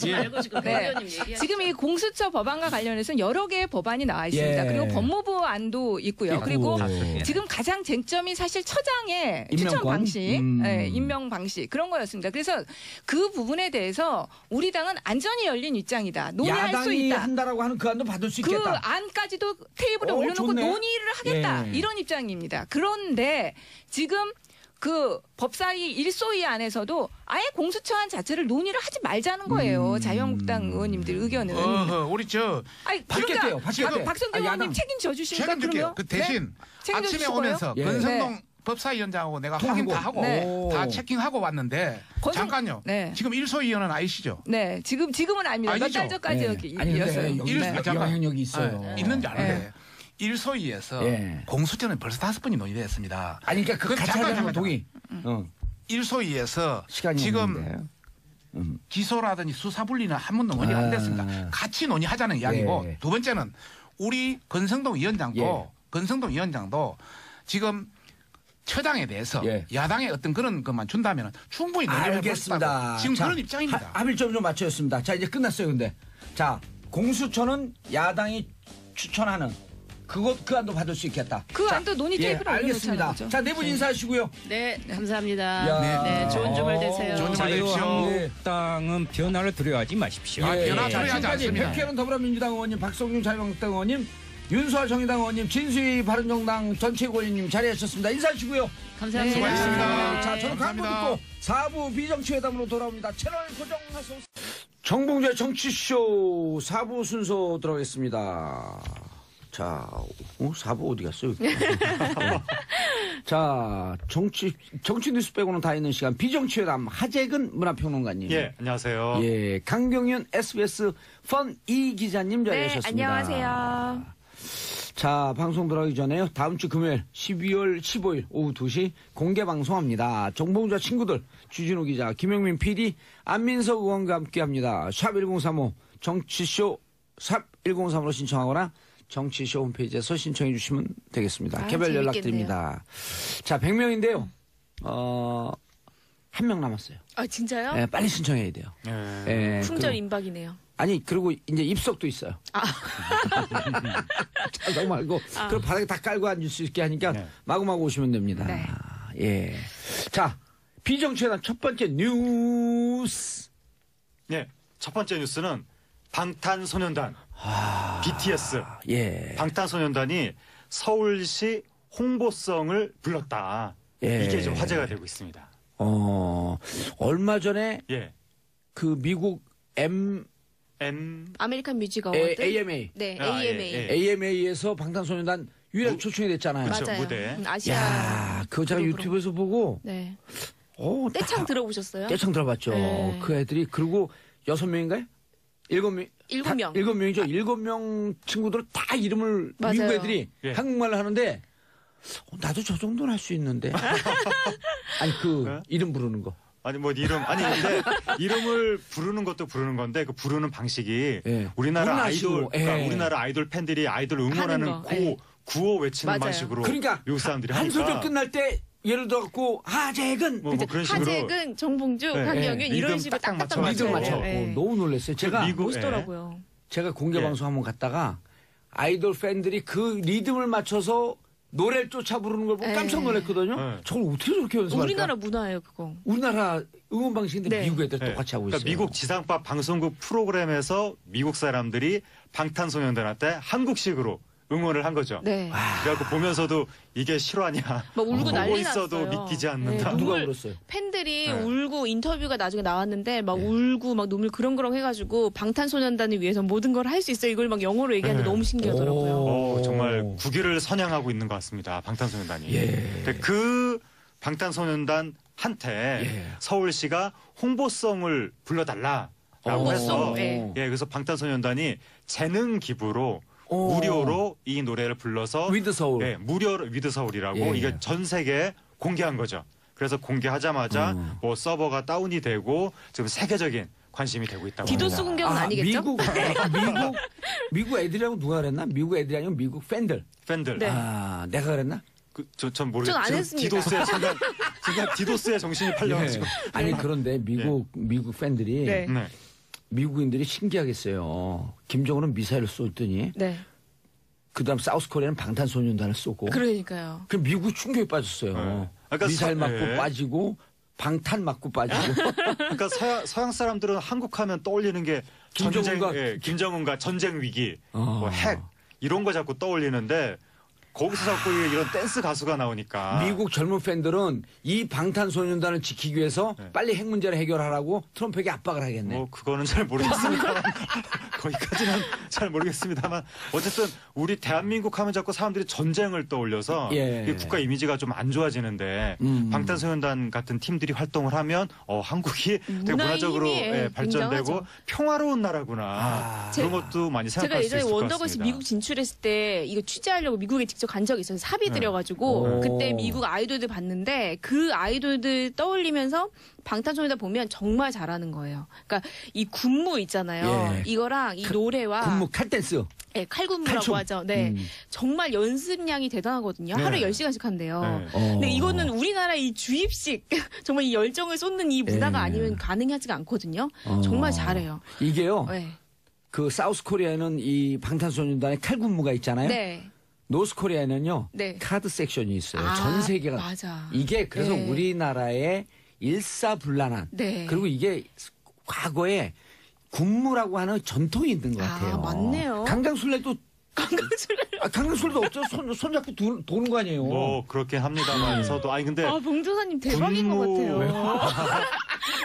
지금 이 공수처 법안과 관련해서는 여러 개의 법안이 나와 있습니다. 그리고 법무부 안도 있고요. 그리고 지금 가장 쟁점이 사실 처장의 추천 방식. 임명 방식 그런 거였습니다. 그래서 그 부분에 대해서 우리 당은 안전히 열린 입장이다. 논의할 수 있다. 야당이 한다라고 하는 그 안도 받을 수 있겠다. 그 안까지도 테이블에 올려놓고 좋네. 논의를 하겠다. 이런 입장입니다. 그런데 지금 그 법사위 일소위 안에서도 아예 공수처안 자체를 논의를 하지 말자는 거예요. 자유한국당 의원님들 의견은. 우리 저 아니, 바뀌었대요. 바뀌었대. 박성준 의원님 책임져 주실까 책임질게요. 그러면? 그 대신 책임져 아침에 주실 오면서 거예요? 권성동 네. 법사위원장하고 내가 통하고. 확인 다 하고 네. 다 체킹하고 왔는데 잠깐요. 네. 지금 일소위원은 아니시죠? 네, 지금은 아닙니다. 몇 아니죠? 달 전까지 네. 여기 아니 근데 이었어요. 여기 네. 영향력이 있어요. 아, 있는지 아는데 일소위에서 예. 공수처는 벌써 5번이 논의됐습니다. 아니 그러니까 그 같이 잠깐, 하자는 잠깐. 동의. 일소위에서 시간이 지금 없는데. 기소라든지 수사 분리는 한 번도 논의가 안 됐습니다. 같이 논의하자는 이야기고 예. 두 번째는 우리 권성동 위원장도 지금 처장에 대해서 예. 야당의 어떤 그런 것만 준다면 충분히 논의를 해볼 수 알겠습니다. 있다고 지금 자, 그런 입장입니다. 합의점 좀 맞췄습니다. 자 이제 끝났어요. 근데 자 공수처는 야당이 추천하는 그 안도 받을 수 있겠다. 그 자, 안도 논의 테이블에 올려놓자는 알겠습니다. 거죠. 자 네 분 인사하시고요. 네, 감사합니다. 야. 네, 좋은 주말 되세요. 좋은 주말 되십시오. 자유한국당은 변화를 두려워하지 마십시오. 아, 예. 변화 자, 처리하지 지금까지 않습니다. 백혜련 더불어민주당 의원님, 박성준 자유한국당 의원님, 윤수아 정의당 의원님, 진수희 바른정당 전체의원님 자리하셨습니다. 인사하시고요. 감사합니다. 수고하셨습니다. 자, 저는 광고 감사합니다. 듣고 4부 비정치회담으로 돌아옵니다. 채널 고정하세요. 정봉주의 정치쇼 4부 순서 들어가겠습니다. 자, 4부 어디 갔어요? 자, 정치 뉴스 빼고는 다 있는 시간. 비정치회담 하재근 문화평론가님. 예, 안녕하세요. 예, 강병윤 SBS 펀 이 기자님 자리하셨습니다. 안녕하세요. 자, 방송 들어가기 전에요. 다음 주 금요일 12월 15일 오후 2시 공개 방송합니다. 정봉주와 친구들, 주진우 기자, 김영민 PD, 안민석 의원과 함께합니다. 샵 1035 정치쇼 샵 1035로 신청하거나 정치쇼 홈페이지에서 신청해 주시면 되겠습니다. 아유, 개별 재밌겠네요. 연락드립니다. 자, 100명인데요. 한 명 남았어요. 아 진짜요? 예, 빨리 신청해야 돼요. 예, 품절 그리고- 임박이네요. 아니 그리고 이제 입석도 있어요. 자동 말고 그럼 바닥에 다 깔고 앉을 수 있게 하니까 네. 마구마구 오시면 됩니다. 네. 예. 자 비정치회담 첫 번째 뉴스. 예, 첫 번째 뉴스는 방탄소년단 BTS 예. 방탄소년단이 서울시 홍보성을 불렀다. 예. 이게 좀 화제가 되고 있습니다. 얼마 전에 예, 그 미국 아메리칸 뮤직 어워드. AMA 네, 아, AMA. 예, 예. AMA에서 방탄소년단 유일하게 초청이 됐잖아요. 그쵸, 맞아요. 무대. 아시아. 야, 그거 제가 그룹으로. 유튜브에서 보고 네. 다 떼창 들어보셨어요? 떼창 들어봤죠. 네. 그 애들이 그리고 6명인가요? 7명. 7명. 7명이죠. 7명 친구들 다 이름을 맞아요. 미국 애들이 예. 한국말을 하는데 나도 저 정도는 할 수 있는데. 아니 그 네? 이름 부르는 거. 아니 뭐 이름 아니 근데 이름을 부르는 것도 부르는 건데 그 부르는 방식이 예. 우리나라 문화식으로, 아이돌 그러니까 예. 우리나라 아이돌 팬들이 아이돌 응원하는 하는 거, 예. 구호 외치는 맞아요. 방식으로 그러니까 미국 사람들이 한 하니까 소절 끝날 때 예를 들어 갖고 하재근 뭐 그런 식으로 하재근, 정봉주, 네. 강경윤 네. 이런 리듬 식으로 딱딱 딱딱 맞춰 리듬 맞춰요. 맞춰. 네. 너무 놀랐어요. 제가 미국 멋있더라고요. 제가 공개 예. 방송 한번 갔다가 아이돌 팬들이 그 리듬을 맞춰서 노래를 쫓아 부르는 걸 보고 예. 깜짝 놀랐거든요. 예. 저걸 어떻게 저렇게 연습할까? 우리나라 문화예요, 그거. 우리나라 응원 방식인데 네. 미국 애들 예. 똑같이 하고 그러니까 있어요. 미국 지상파 방송국 프로그램에서 미국 사람들이 방탄소년단한테 한국식으로 응원을 한 거죠. 네. 그래갖고 보면서도 이게 실화냐. 막 울고 보고 난리 있어도 났어요. 믿기지 않는다. 네, 누가 눈물- 울었어요? 팬들이 네. 울고 인터뷰가 나중에 나왔는데 막 네. 울고 막 눈물 그렁그렁 해가지고 방탄소년단을 위해서 모든 걸 할 수 있어 이걸 막 영어로 얘기하는데 네. 너무 신기하더라고요. 오. 정말 국위를 선양하고 있는 것 같습니다. 방탄소년단이. 예. 근데 그 방탄소년단한테 예. 서울시가 홍보성을 불러달라라고 홍보성, 해서 네. 예, 그래서 방탄소년단이 재능 기부로 오. 무료로 이 노래를 불러서 위드 서울. 예, 무료로 위드 서울이라고 예. 이게 전 세계에 공개한 거죠. 그래서 공개하자마자 뭐 서버가 다운이 되고 지금 세계적인 관심이 되고 있다고 디도스 합니다. 공격은 아니겠죠? 미국 애들이라고 누가 그랬나? 미국 애들이 아니면 미국 팬들. 팬들. 네. 아, 내가 그랬나? 전 모르겠어요. 전안 지금 했습니다. 디도스에 순간 디도스에 정신이 팔려가지고. 아니 그런데 미국 팬들이 네. 네. 미국인들이 신기하겠어요. 김정은은 미사일을 쏘더니 네. 그다음 사우스 코리아는 방탄소년단을 쏘고. 그러니까요. 그럼 미국 충격에 빠졌어요. 네. 그러니까 미사일 맞고 네. 빠지고 방탄 맞고 빠지고. 그러니까 서양 사람들은 한국하면 떠올리는 게 김정은과- 김정은과 전쟁 위기, 어. 뭐 핵 이런 거 자꾸 떠올리는데 거기서 자꾸 이런 댄스 가수가 나오니까. 미국 젊은 팬들은 이 방탄소년단을 지키기 위해서 네. 빨리 핵 문제를 해결하라고 트럼프에게 압박을 하겠네. 뭐 그거는 잘 모르겠습니다만 거기까지는 잘 모르겠습니다만 어쨌든 우리 대한민국 하면 자꾸 사람들이 전쟁을 떠올려서 예. 이 국가 이미지가 좀 안 좋아지는데 방탄소년단 같은 팀들이 활동을 하면 한국이 되게 문화적으로 힘이 발전되고 굉장하죠. 평화로운 나라구나 그런 것도 많이 제가 생각할 수 예전에 있을 것 원더걸스 같습니다. 미국 진출했을 때 이거 취재하려고 미국에 직접 간 적이 있어서 사비 들여가지고 오. 그때 미국 아이돌들 봤는데 그 아이돌들 떠올리면서 방탄소년단 보면 정말 잘하는 거예요. 그러니까 이 군무 있잖아요. 예. 이거랑 이 노래와 군무 칼댄스. 네, 칼군무라고 칼춤. 하죠. 네, 정말 연습량이 대단하거든요. 네. 하루에 10시간씩 한대요. 네. 근데 이거는 우리나라 이 주입식 정말 이 열정을 쏟는 이 문화가 예. 아니면 가능하지가 않거든요. 정말 잘해요. 이게요. 네. 그 사우스 코리아에는 이 방탄소년단의 칼군무가 있잖아요. 네. 노스 코리아에는요. 네. 카드 섹션이 있어요. 아, 전 세계가. 맞아. 이게 그래서 네. 우리나라의 일사불란한. 네. 그리고 이게 과거에 군무라고 하는 전통이 있는 것 아, 같아요. 맞네요. 강강술래도 강강술래도 없죠. 손잡고 도는 거 아니에요. 뭐 그렇긴 합니다만서도 아니 근데 아, 봉조사님 대박인 것 군무. 같아요.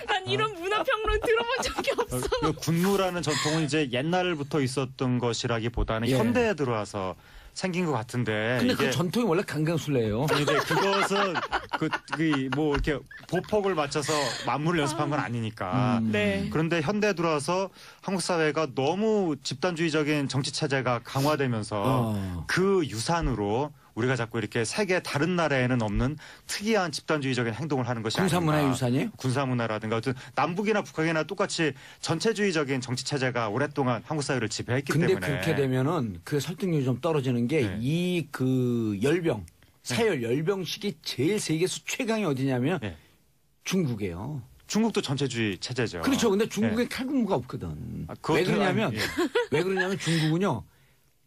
난 이런 문화평론 들어본 적이 없어. 이 군무라는 전통은 이제 옛날부터 있었던 것이라기보다는 예. 현대에 들어와서 생긴 것 같은데 근데 이게 그 전통이 원래 강강술래예요. 근데 그것은 뭐 이렇게 보폭을 맞춰서 만물을 연습한 건 아니니까. 네. 그런데 현대에 들어와서 한국 사회가 너무 집단주의적인 정치 체제가 강화되면서 그 유산으로 우리가 자꾸 이렇게 세계 다른 나라에는 없는 특이한 집단주의적인 행동을 하는 것이 군사문화의 아닌가. 유산이에요? 군사문화라든가 어떤 남북이나 북한이나 똑같이 전체주의적인 정치 체제가 오랫동안 한국 사회를 지배했기 근데 때문에. 그렇게 되면은 그 설득력이 좀 떨어지는 게 네. 이 그 열병 사열 열병식이 제일 세계에서 최강이 어디냐면 네. 중국이에요. 중국도 전체주의 체제죠. 그렇죠. 근데 중국에 칼군무가 없거든. 아, 그것도 왜 그러냐면 예. 왜 그러냐면 중국은요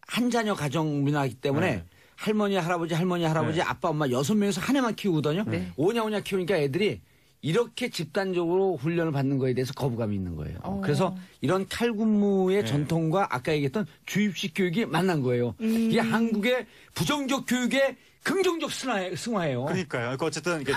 한 자녀 가정 문화이기 때문에 네. 할머니 할아버지 네. 아빠 엄마 6명에서 한 애만 키우거든요. 네. 오냐 키우니까 애들이 이렇게 집단적으로 훈련을 받는 거에 대해서 거부감이 있는 거예요. 그래서 이런 칼군무의 네. 전통과 아까 얘기했던 주입식 교육이 만난 거예요. 이게 한국의 부정적 교육의 긍정적 승화예요. 그러니까요. 그러니까 어쨌든 이게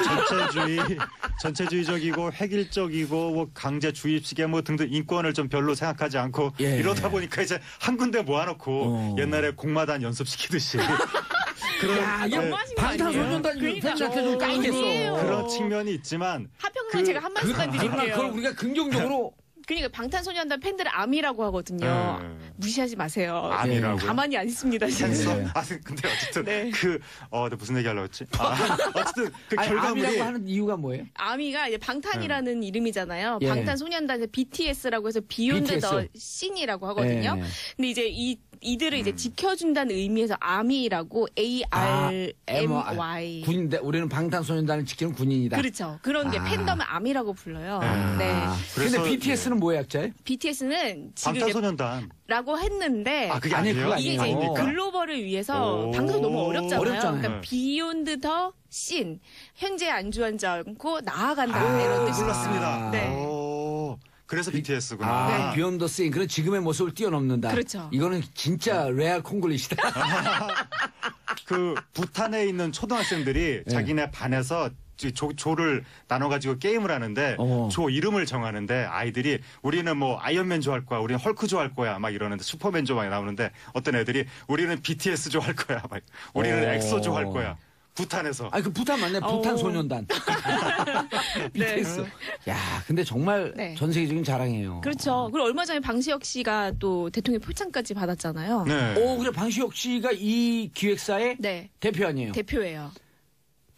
전체주의적이고 획일적이고 뭐 강제 주입식의 뭐 등등 인권을 좀 별로 생각하지 않고 예. 이러다 보니까 이제 한 군데 모아놓고 옛날에 공마단 연습시키듯이 야, 이게 너무하신 거 아니에요? 방탄소년단 그러니까. 팬한테 좀 까이겠어. 아니에요. 그런 측면이 있지만 하평론 제가 한 말씀만 그러나 드릴게요. 그걸 우리가 긍정적으로 그러니까 방탄소년단 팬들을 암이라고 하거든요. 무시하지 마세요. 암이라고요? 가만히 안 있습니다. 지금. 캔서? 아 근데 어쨌든 네. 내가 무슨 얘기 하려고 했지? 어쨌든 그 아니, 결과물이 암이라고 하는 이유가 뭐예요? 아미가 이제 방탄이라는 이름이잖아요. 예. 방탄소년단 BTS라고 해서 비욘드 BTS. 더 씬이라고 하거든요. 예. 근데 이제 이들을 이제 지켜준다는 의미에서 아미라고 ARMY. 군인데 우리는 방탄소년단을 지키는 군인이다. 그렇죠. 그런 게 아. 팬덤을 아미라고 불러요. 네. 근데 그래서, BTS는 뭐의 약자예요? BTS는 지금 이제 방탄소년단. 라고 했는데 그게 아니, 아니에요? 그거 이게 이제 아니에요. 글로벌을 위해서 오. 방송이 너무 어렵잖아요. 어렵잖아요. 그러니까 비욘드 더 씬. 현재 안주하지 않고 나아간다. 아, 이런 뜻이 몰랐습니다. 네. 오, 그래서 BTS구나. 네. 비욘드 씬 그런 지금의 모습을 뛰어넘는다. 그렇죠. 이거는 진짜 레알 콩글리시다. 그 부탄에 있는 초등학생들이 자기네 반에서 조를 나눠가지고 게임을 하는데 조 이름을 정하는데 아이들이 우리는 뭐 아이언맨 좋아할 거야, 우리는 헐크 좋아할 거야 막 이러는데 슈퍼맨 좋아해 나오는데 어떤 애들이 우리는 BTS 좋아할 거야, 막 우리는 엑소 좋아할 거야. 부탄에서. 아니 그 부탄 맞네. 부탄 소년단. BTS. 야, 근데 정말 네. 전 세계적인 자랑이에요. 그렇죠. 그리고 얼마 전에 방시혁 씨가 또 대통령 표창까지 받았잖아요. 네. 그래 방시혁 씨가 이 기획사의 네. 대표 아니에요. 대표예요.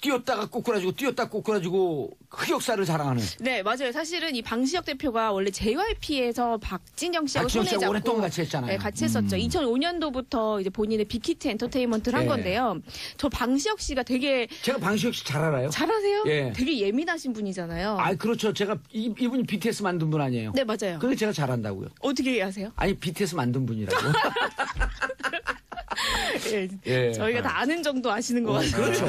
뛰었다가 꼬꾸라지고 흑역사를 자랑하는. 네, 맞아요. 사실은 이 방시혁 대표가 원래 JYP에서 박진영 씨하고 박진영 손에 씨하고 잡고 오랫동안 같이 했잖아요. 네, 같이 했었죠. 2005년도부터 이제 본인의 빅히트 엔터테인먼트를 한 예. 건데요. 저 방시혁 씨가 되게 제가 방시혁 씨 잘 알아요. 잘하세요? 예. 되게 예민하신 분이잖아요. 아, 그렇죠. 제가 이분이 BTS 만든 분 아니에요. 네, 맞아요. 근데 제가 잘한다고요. 어떻게 아세요? 아니 BTS 만든 분이라고. 예. 예. 저희가 다 아는 정도 아시는 것 같아요. 그렇죠.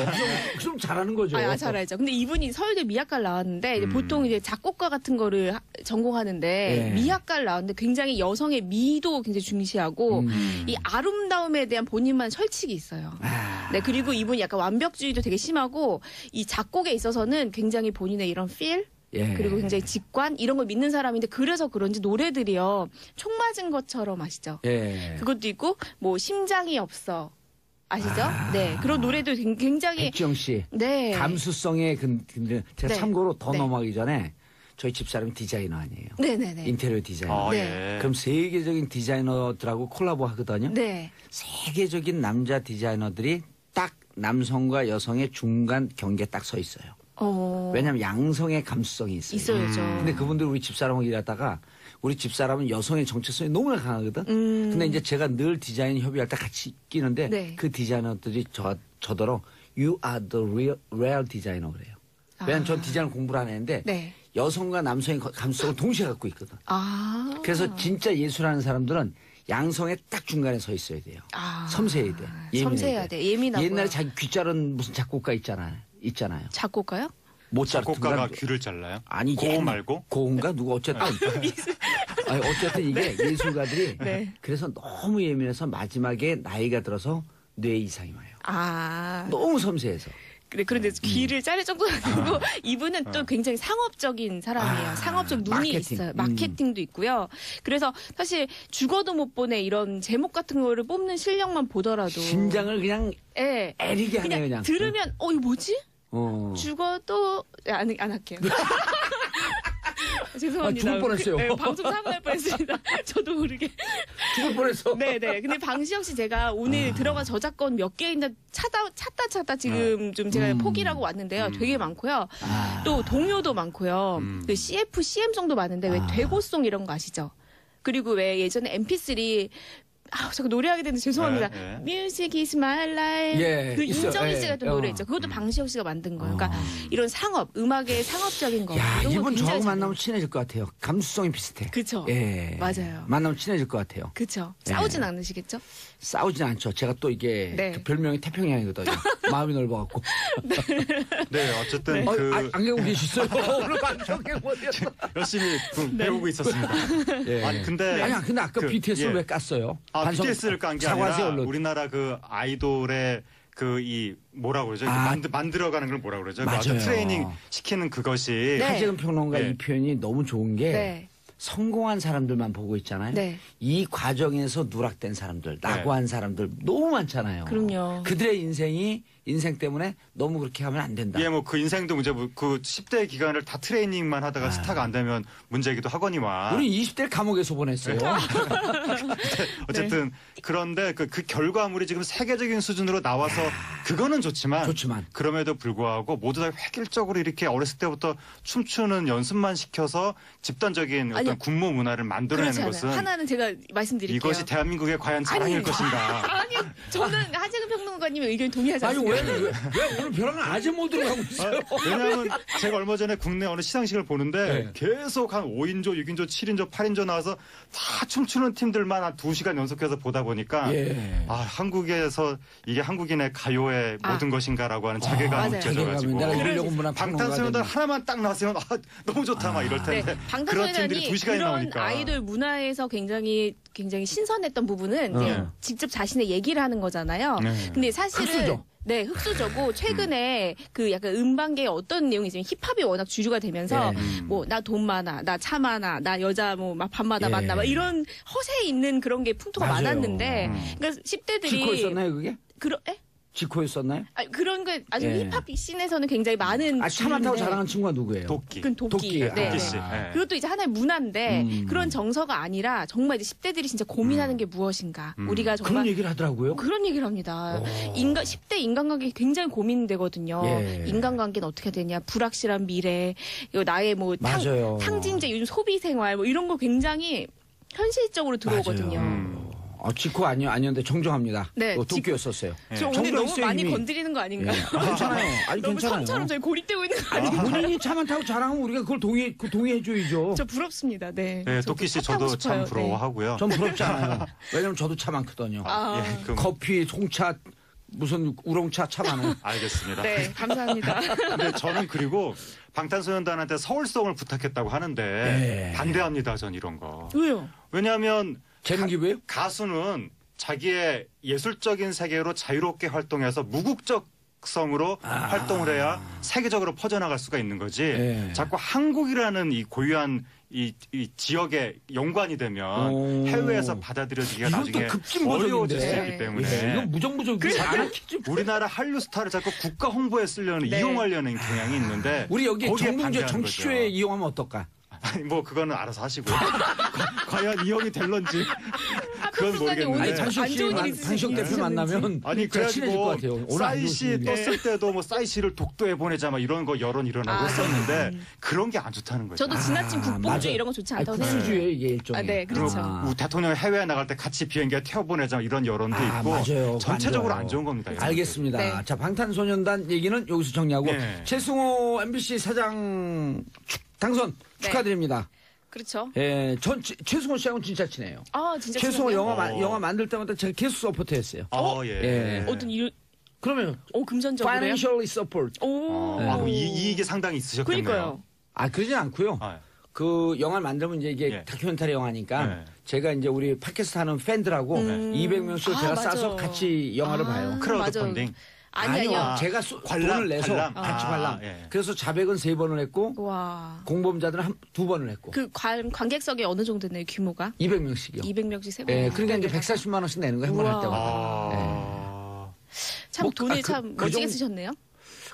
좀 잘하는 거죠. 잘 알죠. 근데 이분이 서울대 미학과를 나왔는데 이제 보통 이제 작곡가 같은 거를 전공하는데 예. 미학과를 나왔는데 굉장히 여성의 미도 굉장히 중시하고 이 아름다움에 대한 본인만 설칙이 있어요. 네, 그리고 이분이 약간 완벽주의도 되게 심하고 이 작곡에 있어서는 굉장히 본인의 이런 feel 예. 그리고 굉장히 직관 이런 걸 믿는 사람인데 그래서 그런지 노래들이요 총 맞은 것처럼 아시죠? 예. 그것도 있고 뭐 심장이 없어 아시죠? 네, 그런 노래도 굉장히 백지영 씨. 네. 감수성의 근데 제가 네. 참고로 더 네. 넘어가기 전에 저희 집사람이 디자이너 아니에요. 네네네. 인테리어 디자이너. 네. 예. 그럼 세계적인 디자이너들하고 콜라보 하거든요. 네. 세계적인 남자 디자이너들이 딱 남성과 여성의 중간 경계에 딱 서 있어요. 왜냐하면 양성의 감수성이 있어요. 있어야죠. 근데 그분들 우리 집사람하고 일하다가 우리 집사람은 여성의 정체성이 너무나 강하거든. 근데 이제 제가 늘 디자인 협의할 때 같이 끼는데 네. 그 디자이너들이 저더러 You are the real designer 그래요. 왜냐하면 전 디자인 공부를 안 했는데 네. 여성과 남성의 감수성을 동시에 갖고 있거든. 아. 그래서 진짜 예술하는 사람들은 양성의 딱 중간에 서 있어야 돼요. 섬세해야 돼. 예민해야 섬세해야 돼. 예민하고. 옛날에 자기 귀 자른 무슨 작곡가 있잖아요. 작곡가요? 모차르트가 작곡가가 귀를 잘라요? 아니 고음 말고? 고음가 누가 어쨌든 아니 어쨌든 이게 예술가들이 네. 그래서 너무 예민해서 마지막에 나이가 들어서 뇌 이상이 와요. 아. 너무 섬세해서. 그래, 그런데 귀를 자를 정도는 아니고 이분은 또 굉장히 상업적인 사람이에요. 상업적 눈이 마케팅. 있어요. 마케팅도 있고요. 그래서 사실 죽어도 못 보내 이런 제목 같은 거를 뽑는 실력만 보더라도 심장을 그냥 예. 애리게 하네요 그냥. 들으면 이거 뭐지? 죽어도 안 할게요. 죄송합니다. 죽을 뻔했어요. 네, 방송 사고 날 뻔했습니다. 저도 모르게. 죽을 뻔했어. 네네. 근데 방시혁 씨 제가 오늘 들어가 저작권 몇 개 있나 찾다 지금 좀 제가 포기라고 왔는데요. 되게 많고요. 또 동요도 많고요. 그 CF, CM송도 많은데 왜 되고송 이런 거 아시죠? 그리고 왜 예전에 MP3 자꾸 노래하게 되는데 죄송합니다. Music is my life. 예, 그 있어요. 인정희 씨가 예, 했던 노래 있죠. 그것도 방시혁 씨가 만든 거예요. 그러니까 이런 상업, 음악의 상업적인 거. 야, 이런 거 이분 굉장히 저하고 잘 만나면 친해질 것 같아요. 감수성이 비슷해. 그쵸. 예. 맞아요. 만나면 친해질 것 같아요. 그쵸. 예. 싸우진 않으시겠죠? 싸우진 않죠. 제가 또 이게 네. 그 별명이 태평양이거든요. 마음이 넓어갖고. 네, 어쨌든 그 안경 계셨어요? 오늘 방송에 뭐였어? 열심히 배우고 있었습니다. 예. 아니 근데 아니, 근데 아까 BTS를 왜 깠어요? BTS를 깐 게 사과하세요, 아니라 얼른. 우리나라 그 아이돌의 그 이 뭐라고 그러죠? 만들어가는 걸 뭐라고 그러죠? 그 맞아요. 어떤 트레이닝 시키는 그것이 네. 하재근 평론가 예. 이 표현이 너무 좋은 게 네. 성공한 사람들만 보고 있잖아요. 네. 이 과정에서 누락된 사람들, 낙오한 사람들 너무 많잖아요. 그럼요. 그들의 인생 때문에 너무 그렇게 하면 안 된다. 예, 뭐 그 인생도 문제고 그 10대 기간을 다 트레이닝만 하다가 스타가 안 되면 문제이기도 하거니와. 우리 20대를 감옥에서 보냈어요. 어쨌든 그런데 그 결과물이 지금 세계적인 수준으로 나와서 그거는 좋지만 그럼에도 불구하고 모두 다 획일적으로 이렇게 어렸을 때부터 춤추는 연습만 시켜서 집단적인 어떤 군무 문화를 만들어내는 것은 하나는 제가 말씀드릴게요. 이것이 대한민국의 과연 자랑일 것인가. 아니요. 저는 하재근 평론가님의 의견에 동의하지 아니 않습니다. 왜 오늘 벼랑은 아재 모드로 가고 있어요? 왜냐하면 제가 얼마 전에 국내 어느 시상식을 보는데 네. 계속 한 5인조, 6인조, 7인조, 8인조 나와서 다 춤추는 팀들만 한 2시간 연속해서 보다 보니까 예. 한국에서 이게 한국인의 가요의 모든 것인가라고 하는 자괴감이 느껴져가지고 내가 이러려고 문화 방탄소년단 하나만 딱 나왔으면 너무 좋다 막 이럴 텐데 그런 팀들이 방탄소년단이 2시간이 그런 나오니까 아이돌 문화에서 굉장히 신선했던 부분은 이제 직접 자신의 얘기를 하는 거잖아요. 근데 사실은 흑수저. 네, 흑수저고 최근에 그 약간 음반계에 어떤 내용이 있으면 힙합이 워낙 주류가 되면서 뭐 나 돈 많아, 나 차 많아, 나 여자 뭐 막 밤마다 만나 막 이런 허세 있는 그런 게 풍토가 맞아요. 많았는데 그러니까 10대들이 지코였었나요 그게? 지코였었나요? 그런 거 아주 예. 힙합 씬에서는 굉장히 많은 차만 타고 주류인데 자랑하는 친구가 누구예요? 도끼. 그건 도끼. 네. 도끼 씨. 그것도 이제 하나의 문화인데 그런 정서가 아니라 정말 이제 10대들이 진짜 고민하는 게 무엇인가. 우리가 정말 그런 얘기를 하더라고요. 그런 얘기를 합니다. 10대 인간관계 굉장히 고민되거든요. 예. 인간관계는 어떻게 되냐, 불확실한 미래, 나의 뭐 맞아요. 탕진제, 요즘 소비 생활 뭐 이런 거 굉장히 현실적으로 들어오거든요. 지코 아니었는데 정정합니다. 네, 도끼였었어요. 저 오늘 너무 있어요, 많이 이미. 건드리는 거 아닌가요? 괜찮아요. 아니 너무 괜찮아요. 섬처럼 저희 고립되고 있는 거 아니 아닌가요? 본인이 차만 타고 자랑하면 우리가 그걸 동의해줘야죠. 저 부럽습니다. 네. 네, 도끼 씨 저도 참 부러워하고요. 전 부럽지 않아요. 왜냐면 저도 차 많거든요. 예, 그럼 커피, 홍차, 무슨 우롱차 차 많아요. 알겠습니다. 네, 감사합니다. 근데 저는 그리고 방탄소년단한테 서울송을 부탁했다고 하는데 반대합니다. 전 이런 거. 왜요? 왜냐하면 재능 기부예요? 가수는 자기의 예술적인 세계로 자유롭게 활동해서 무국적성으로 활동을 해야 세계적으로 퍼져나갈 수가 있는 거지. 예. 자꾸 한국이라는 이 고유한 이 지역에 연관이 되면 해외에서 받아들여지기가 이건 나중에 또 급진보적인데. 어려워질 수 있기 때문에 예, 이건 무정부적이지 않았겠지. 우리나라 한류 스타를 자꾸 국가 홍보에 쓰려는 네. 이용하려는 경향이 있는데 우리 여기 거기에 정봉주 반대하는 정치쇼에 거죠. 이용하면 어떨까? 아니 뭐 그거는 알아서 하시고요. 과연 이용이 될런지 그건 순간에 모르겠는데. 오늘 방식 안 좋은 일이 방식 대표 만나면 아니 제가 친해질 것 그래가지고 같아요. 오늘 안 싸이 씨 좋으시는데. 떴을 때도 뭐 싸이 씨를 독도에 보내자 막 이런 거 여론 일어나고 했었는데 그런 게 안 좋다는 거죠. 저도 지나친 국뽕주의 맞아요. 이런 거 좋지 아니, 않다고 생각해요. 국수주의 이게 일종의. 네, 그렇죠. 그리고 대통령 해외에 나갈 때 같이 비행기에 태워보내자 이런 여론도 있고 맞아요. 전체적으로 안 안 좋은 겁니다. 이런 알겠습니다. 네. 자, 방탄소년단 얘기는 여기서 정리하고 네. 최승호 MBC 사장 당선 네. 축하드립니다. 그렇죠. 예, 최승호 씨하고는 진짜 친해요. 아, 진짜 최승호 친하세요? 영화 만들 때마다 제가 계속 서포트했어요. 예. 예. 어떤 이유? 그러면 금전적으로요? financially support. 오. 아, 그럼 이익이 상당히 있으셨겠네요. 그러니까요. 그러진 않고요. 아, 그 영화 만들면 이제 이게 예. 다큐멘터리 영화니까 네. 제가 이제 우리 팟캐스트 하는 팬들하고 200명씩 제가 맞아. 싸서 같이 영화를 봐요. 크라우드 맞아요. 펀딩. 아니요. 제가 관람, 돈을 내서 관람. 같이 관람. 예. 그래서 자백은 3번을 했고 와. 공범자들은 2번을 했고 그 관객석이 어느 정도 됐나요, 규모가? 200명씩이요. 200명씩 세 번. 예, 그러니까 이제 140만 원씩 내는 거예요, 한 번 할 우와. 때마다. 참 뭐, 돈을 그- 참 그 멋지게 정- 쓰셨네요.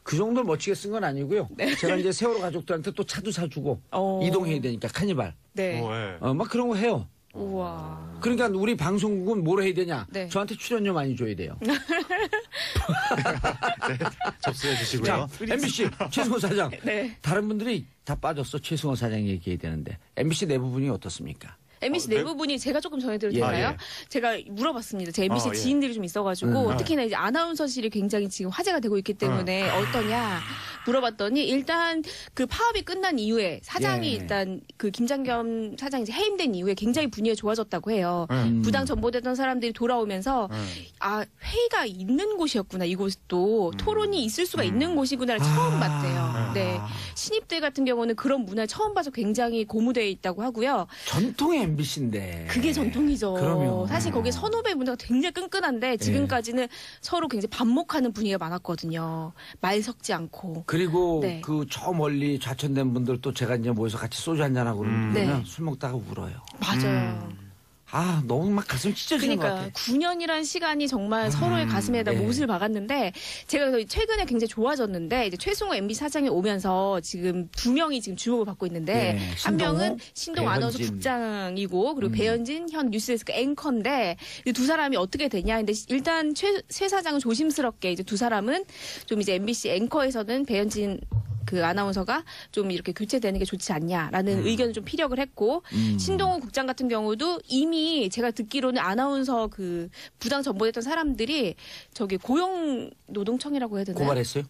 그 정도 멋지게 쓴 건 아니고요. 네. 제가 이제 세월호 가족들한테 또 차도 사주고 이동해야 되니까 카니발. 네. 예. 막 그런 거 해요. 우와. 그러니까 우리 방송국은 뭘 해야 되냐? 네. 저한테 출연료 많이 줘야 돼요. 접수해 주시고요. 자, MBC 최승호 사장. 네. 다른 분들이 다 빠졌어. 최승호 사장 얘기해야 되는데 MBC 내부 분이 어떻습니까? MBC 내부분이 제가 조금 전해드려도 예. 될까요? 아, 예. 제가 물어봤습니다. 제 MBC 예. 지인들이 좀 있어가지고 아. 특히나 이제 아나운서실이 굉장히 지금 화제가 되고 있기 때문에 어떠냐 물어봤더니 일단 그 파업이 끝난 이후에 사장이 예. 일단 그 김장겸 사장이 이제 해임된 이후에 굉장히 분위기가 좋아졌다고 해요. 부당 전보되던 사람들이 돌아오면서 회의가 있는 곳이었구나 이곳도 토론이 있을 수가 있는 곳이구나를 처음 봤대요. 네. 신입들 같은 경우는 그런 문화를 처음 봐서 굉장히 고무되어 있다고 하고요. 전통의 MBC인데. 그게 전통이죠. 그러면. 사실 거기에 선후배 문화가 굉장히 끈끈한데 지금까지는 서로 굉장히 반목하는 분위기가 많았거든요. 말 섞지 않고. 그리고 네. 그 저 멀리 좌천된 분들 또 제가 이제 모여서 같이 소주 한잔하고 그러면 네. 술 먹다가 울어요. 맞아요. 너무 막 가슴 찢어지는 것 그러니까 같아. 9년이란 시간이 정말 서로의 가슴에다 네. 못을 박았는데 제가 그래서 최근에 굉장히 좋아졌는데 이제 최승호 MBC 사장이 오면서 지금 2명이 지금 주목을 받고 있는데 네. 한 신동호, 명은 신동 아나운서 배현진. 국장이고 그리고 배현진 현 뉴스데스크 앵커인데 이 두 사람이 어떻게 되냐 근데 일단 최 사장은 조심스럽게 이제 두 사람은 좀 이제 MBC 앵커에서는 배현진 그 아나운서가 좀 이렇게 교체되는 게 좋지 않냐라는 의견을 좀 피력을 했고 신동호 국장 같은 경우도 이미 제가 듣기로는 아나운서 그 부당 전보됐던 사람들이 저기 고용노동청이라고 해야 되나요? 고발했어요?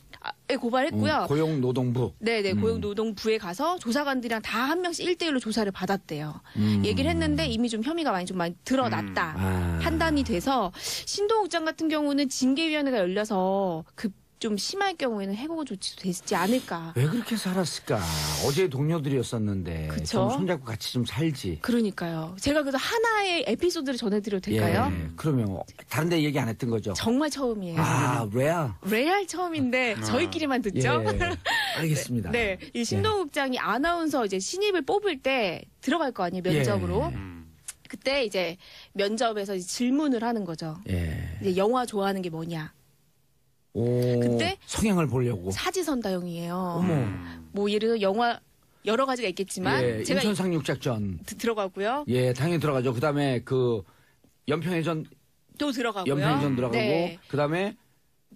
네, 고발했고요. 고용노동부. 네네 고용노동부에 가서 조사관들이랑 다 한 명씩 1대1로 조사를 받았대요. 얘기를 했는데 이미 좀 혐의가 많이 드러났다 판단이 돼서 신동호 국장 같은 경우는 징계위원회가 열려서 좀 심할 경우에는 해고 조치도 되지 않을까. 왜 그렇게 살았을까? 어제 동료들이었었는데 그쵸? 좀 손잡고 같이 좀 살지. 그러니까요. 제가 그래서 하나의 에피소드를 전해드려도 될까요? 예, 그러면 다른 데 얘기 안 했던 거죠? 정말 처음이에요. 레알 처음인데 저희끼리만 듣죠. 예, 알겠습니다. 네, 이 신동욱 국장이 아나운서 이제 신입을 뽑을 때 들어갈 거 아니에요 면접으로. 예. 그때 이제 면접에서 이제 질문을 하는 거죠. 예. 이제 영화 좋아하는 게 뭐냐? 오, 그때 성향을 보려고. 사지선다형이에요. 어머. 뭐 예를 들어 영화 여러 가지가 있겠지만 예, 제가 인천 상륙작전. 들어가고요. 예, 당연히 들어가죠. 그다음에 그 연평해전 또 들어가고요. 들어가고 네. 그다음에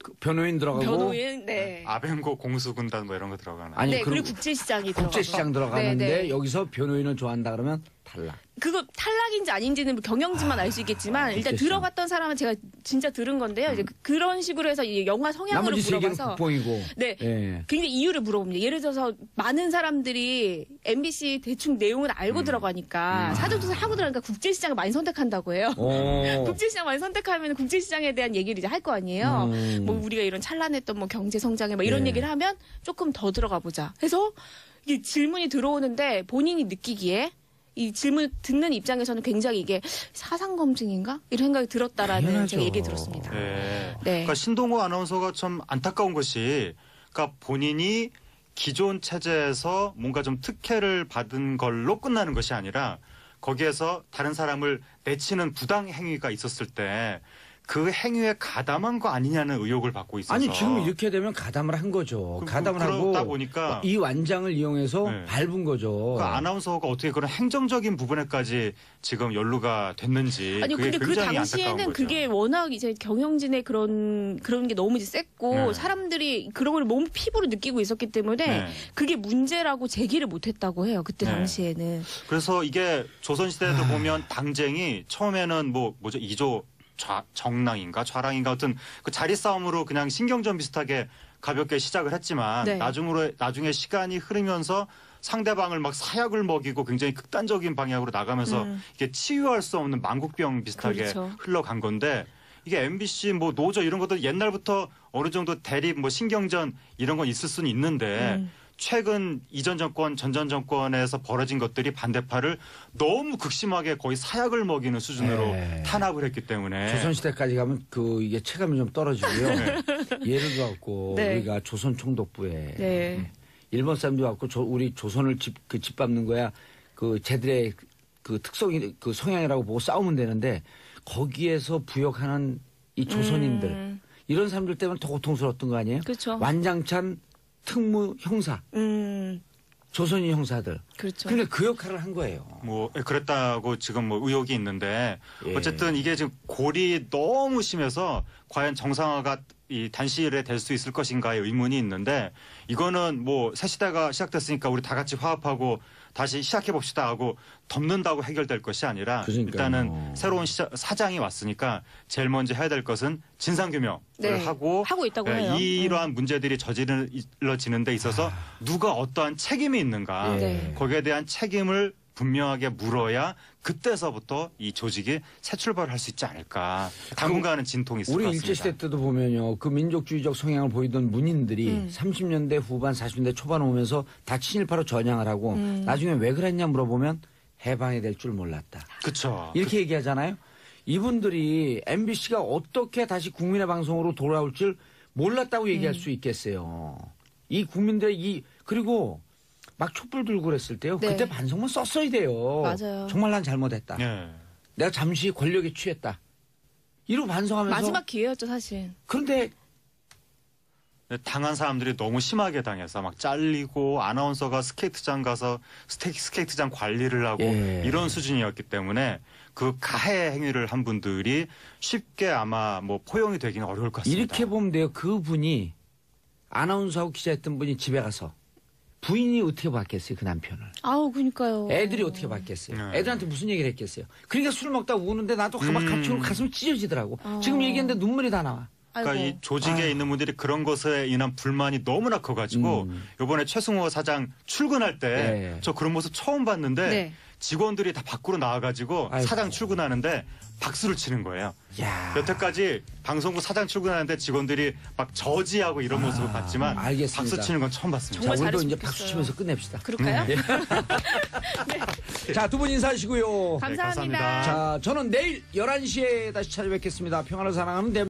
그 변호인 들어가고 변호인 네. 아벤고 공수군단 뭐 이런 거 들어가나. 아니, 네, 그럼 그리고 국제시장이 들어가고. 국제시장 들어가는데 네, 네. 여기서 변호인을 좋아한다 그러면 탈락. 그거 탈락인지 아닌지는 뭐 경영진만 알 수 있겠지만 일단 국제시장. 들어갔던 사람은 제가 진짜 들은 건데요. 이제 그런 식으로 해서 이 영화 성향으로 나머지 세 개는 물어봐서 국뽕이고. 네. 예. 굉장히 이유를 물어봅니다. 예를 들어서 많은 사람들이 MBC 대충 내용을 알고 들어가니까 사전조사 하고 들어가니까 국제시장을 많이 선택한다고 해요. 오. 국제시장 많이 선택하면 국제시장에 대한 얘기를 이제 할 거 아니에요. 뭐 우리가 이런 찬란했던 뭐 경제 성장에 뭐 이런 예. 얘기를 하면 조금 더 들어가 보자. 해서 이게 질문이 들어오는데 본인이 느끼기에 이 질문 듣는 입장에서는 굉장히 이게 사상 검증인가 이런 생각이 들었다라는 당연하죠. 제가 얘기 들었습니다. 네. 네. 그러니까 신동호 아나운서가 참 안타까운 것이 그러니까 본인이 기존 체제에서 뭔가 좀 특혜를 받은 걸로 끝나는 것이 아니라 거기에서 다른 사람을 내치는 부당 행위가 있었을 때 그 행위에 가담한 거 아니냐는 의혹을 받고 있어서 아니 지금 이렇게 되면 가담을 한 거죠. 가담을 하고 그러다 보니까 이 완장을 이용해서 네. 밟은 거죠. 그 아나운서가 어떻게 그런 행정적인 부분에까지 지금 연루가 됐는지 아니 그게 근데 그 굉장히 당시에는 안타까운 그게 거죠. 워낙 이제 경영진의 그런 게 너무 이제 셌고 네. 사람들이 그런 걸 몸 피부로 느끼고 있었기 때문에 네. 그게 문제라고 제기를 못했다고 해요. 그때 네. 당시에는. 그래서 이게 조선시대에도 보면 당쟁이 처음에는 뭐죠 2조 정랑인가 좌랑인가 어떤 그 자리 싸움으로 그냥 신경전 비슷하게 가볍게 시작을 했지만 네. 나중에 시간이 흐르면서 상대방을 막 사약을 먹이고 굉장히 극단적인 방향으로 나가면서 이게 치유할 수 없는 망국병 비슷하게 그렇죠. 흘러간 건데 이게 MBC 뭐 노조 이런 것도 옛날부터 어느 정도 대립 뭐 신경전 이런 건 있을 수는 있는데 최근 이전 정권, 전전 정권에서 벌어진 것들이 반대파를 너무 극심하게 거의 사약을 먹이는 수준으로 네. 탄압을 했기 때문에 조선시대까지 가면 이게 체감이 좀 떨어지고요. 예를 들어갖고 네. 우리가 조선 총독부에 네. 일본 사람들이 갖고 우리 조선을 짓밟는 거야. 그 쟤들의 그 특성이 그 성향이라고 보고 싸우면 되는데 거기에서 부역하는 이 조선인들 이런 사람들 때문에 더 고통스러웠던 거 아니에요? 그렇죠. 완장찬 특무 형사, 조선인 형사들. 그렇죠. 그러니까 그 역할을 한 거예요. 뭐 그랬다고 지금 뭐 의혹이 있는데 예. 어쨌든 이게 지금 골이 너무 심해서 과연 정상화가 이 단시일에 될 수 있을 것인가의 의문이 있는데 이거는 뭐 새 시대가 시작됐으니까 우리 다 같이 화합하고 다시 시작해 봅시다 하고 덮는다고 해결될 것이 아니라 그러니까요. 일단은 새로운 사장이 왔으니까 제일 먼저 해야 될 것은 진상규명을 네. 하고 있다고 해요. 이러한 문제들이 저질러지는 데 있어서 누가 어떠한 책임이 있는가 네. 거기에 대한 책임을 분명하게 물어야 그때서부터 이 조직이 새 출발을 할 수 있지 않을까. 당분간은 진통이 있을 것 우리 같습니다. 일제시대 때도 보면요. 그 민족주의적 성향을 보이던 문인들이 30년대 후반 40년대 초반 오면서 다 친일파로 전향을 하고 나중에 왜 그랬냐 물어보면 해방이 될 줄 몰랐다. 그렇죠. 이렇게 얘기하잖아요. 이분들이 MBC가 어떻게 다시 국민의 방송으로 돌아올 줄 몰랐다고 얘기할 수 있겠어요. 이 국민들의 그리고 막 촛불 들고 그랬을 때요. 네. 그때 반성문 썼어야 돼요. 맞아요. 정말 난 잘못했다. 예. 내가 잠시 권력에 취했다. 이러고 반성하면서 마지막 기회였죠 사실. 그런데 당한 사람들이 너무 심하게 당해서 막 잘리고 아나운서가 스케이트장 가서 스케이트장 관리를 하고 예. 이런 수준이었기 때문에 그 가해 행위를 한 분들이 쉽게 아마 뭐 포용이 되기는 어려울 것 같습니다. 이렇게 보면 돼요. 그분이 아나운서하고 기자했던 분이 집에 가서 부인이 어떻게 봤겠어요, 그 남편을. 아우 그러니까요. 애들이 어떻게 봤겠어요. 네. 애들한테 무슨 얘기를 했겠어요. 그러니까 술 먹다 우는데 나도 막 같이 울고 가슴이 찢어지더라고. 지금 얘기했는데 눈물이 다 나와. 그러니까 아이고. 이 조직에 있는 분들이 그런 것에 인한 불만이 너무나 커가지고 이번에 최승호 사장 출근할 때 저 네. 그런 모습 처음 봤는데 네. 직원들이 다 밖으로 나와가지고 아이고. 사장 출근하는데 박수를 치는 거예요. 야. 여태까지 방송국 사장 출근하는데 직원들이 막 저지하고 이런 모습을 봤지만 알겠습니다. 박수 치는 건 처음 봤습니다. 정말 자, 우리도 잘했으면 이제 박수 좋겠어요. 치면서 끝냅시다. 그럴까요? 자, 두 분 인사하시고요. 감사합니다. 감사합니다. 자, 저는 내일 11시에 다시 찾아뵙겠습니다. 평화를 사랑하는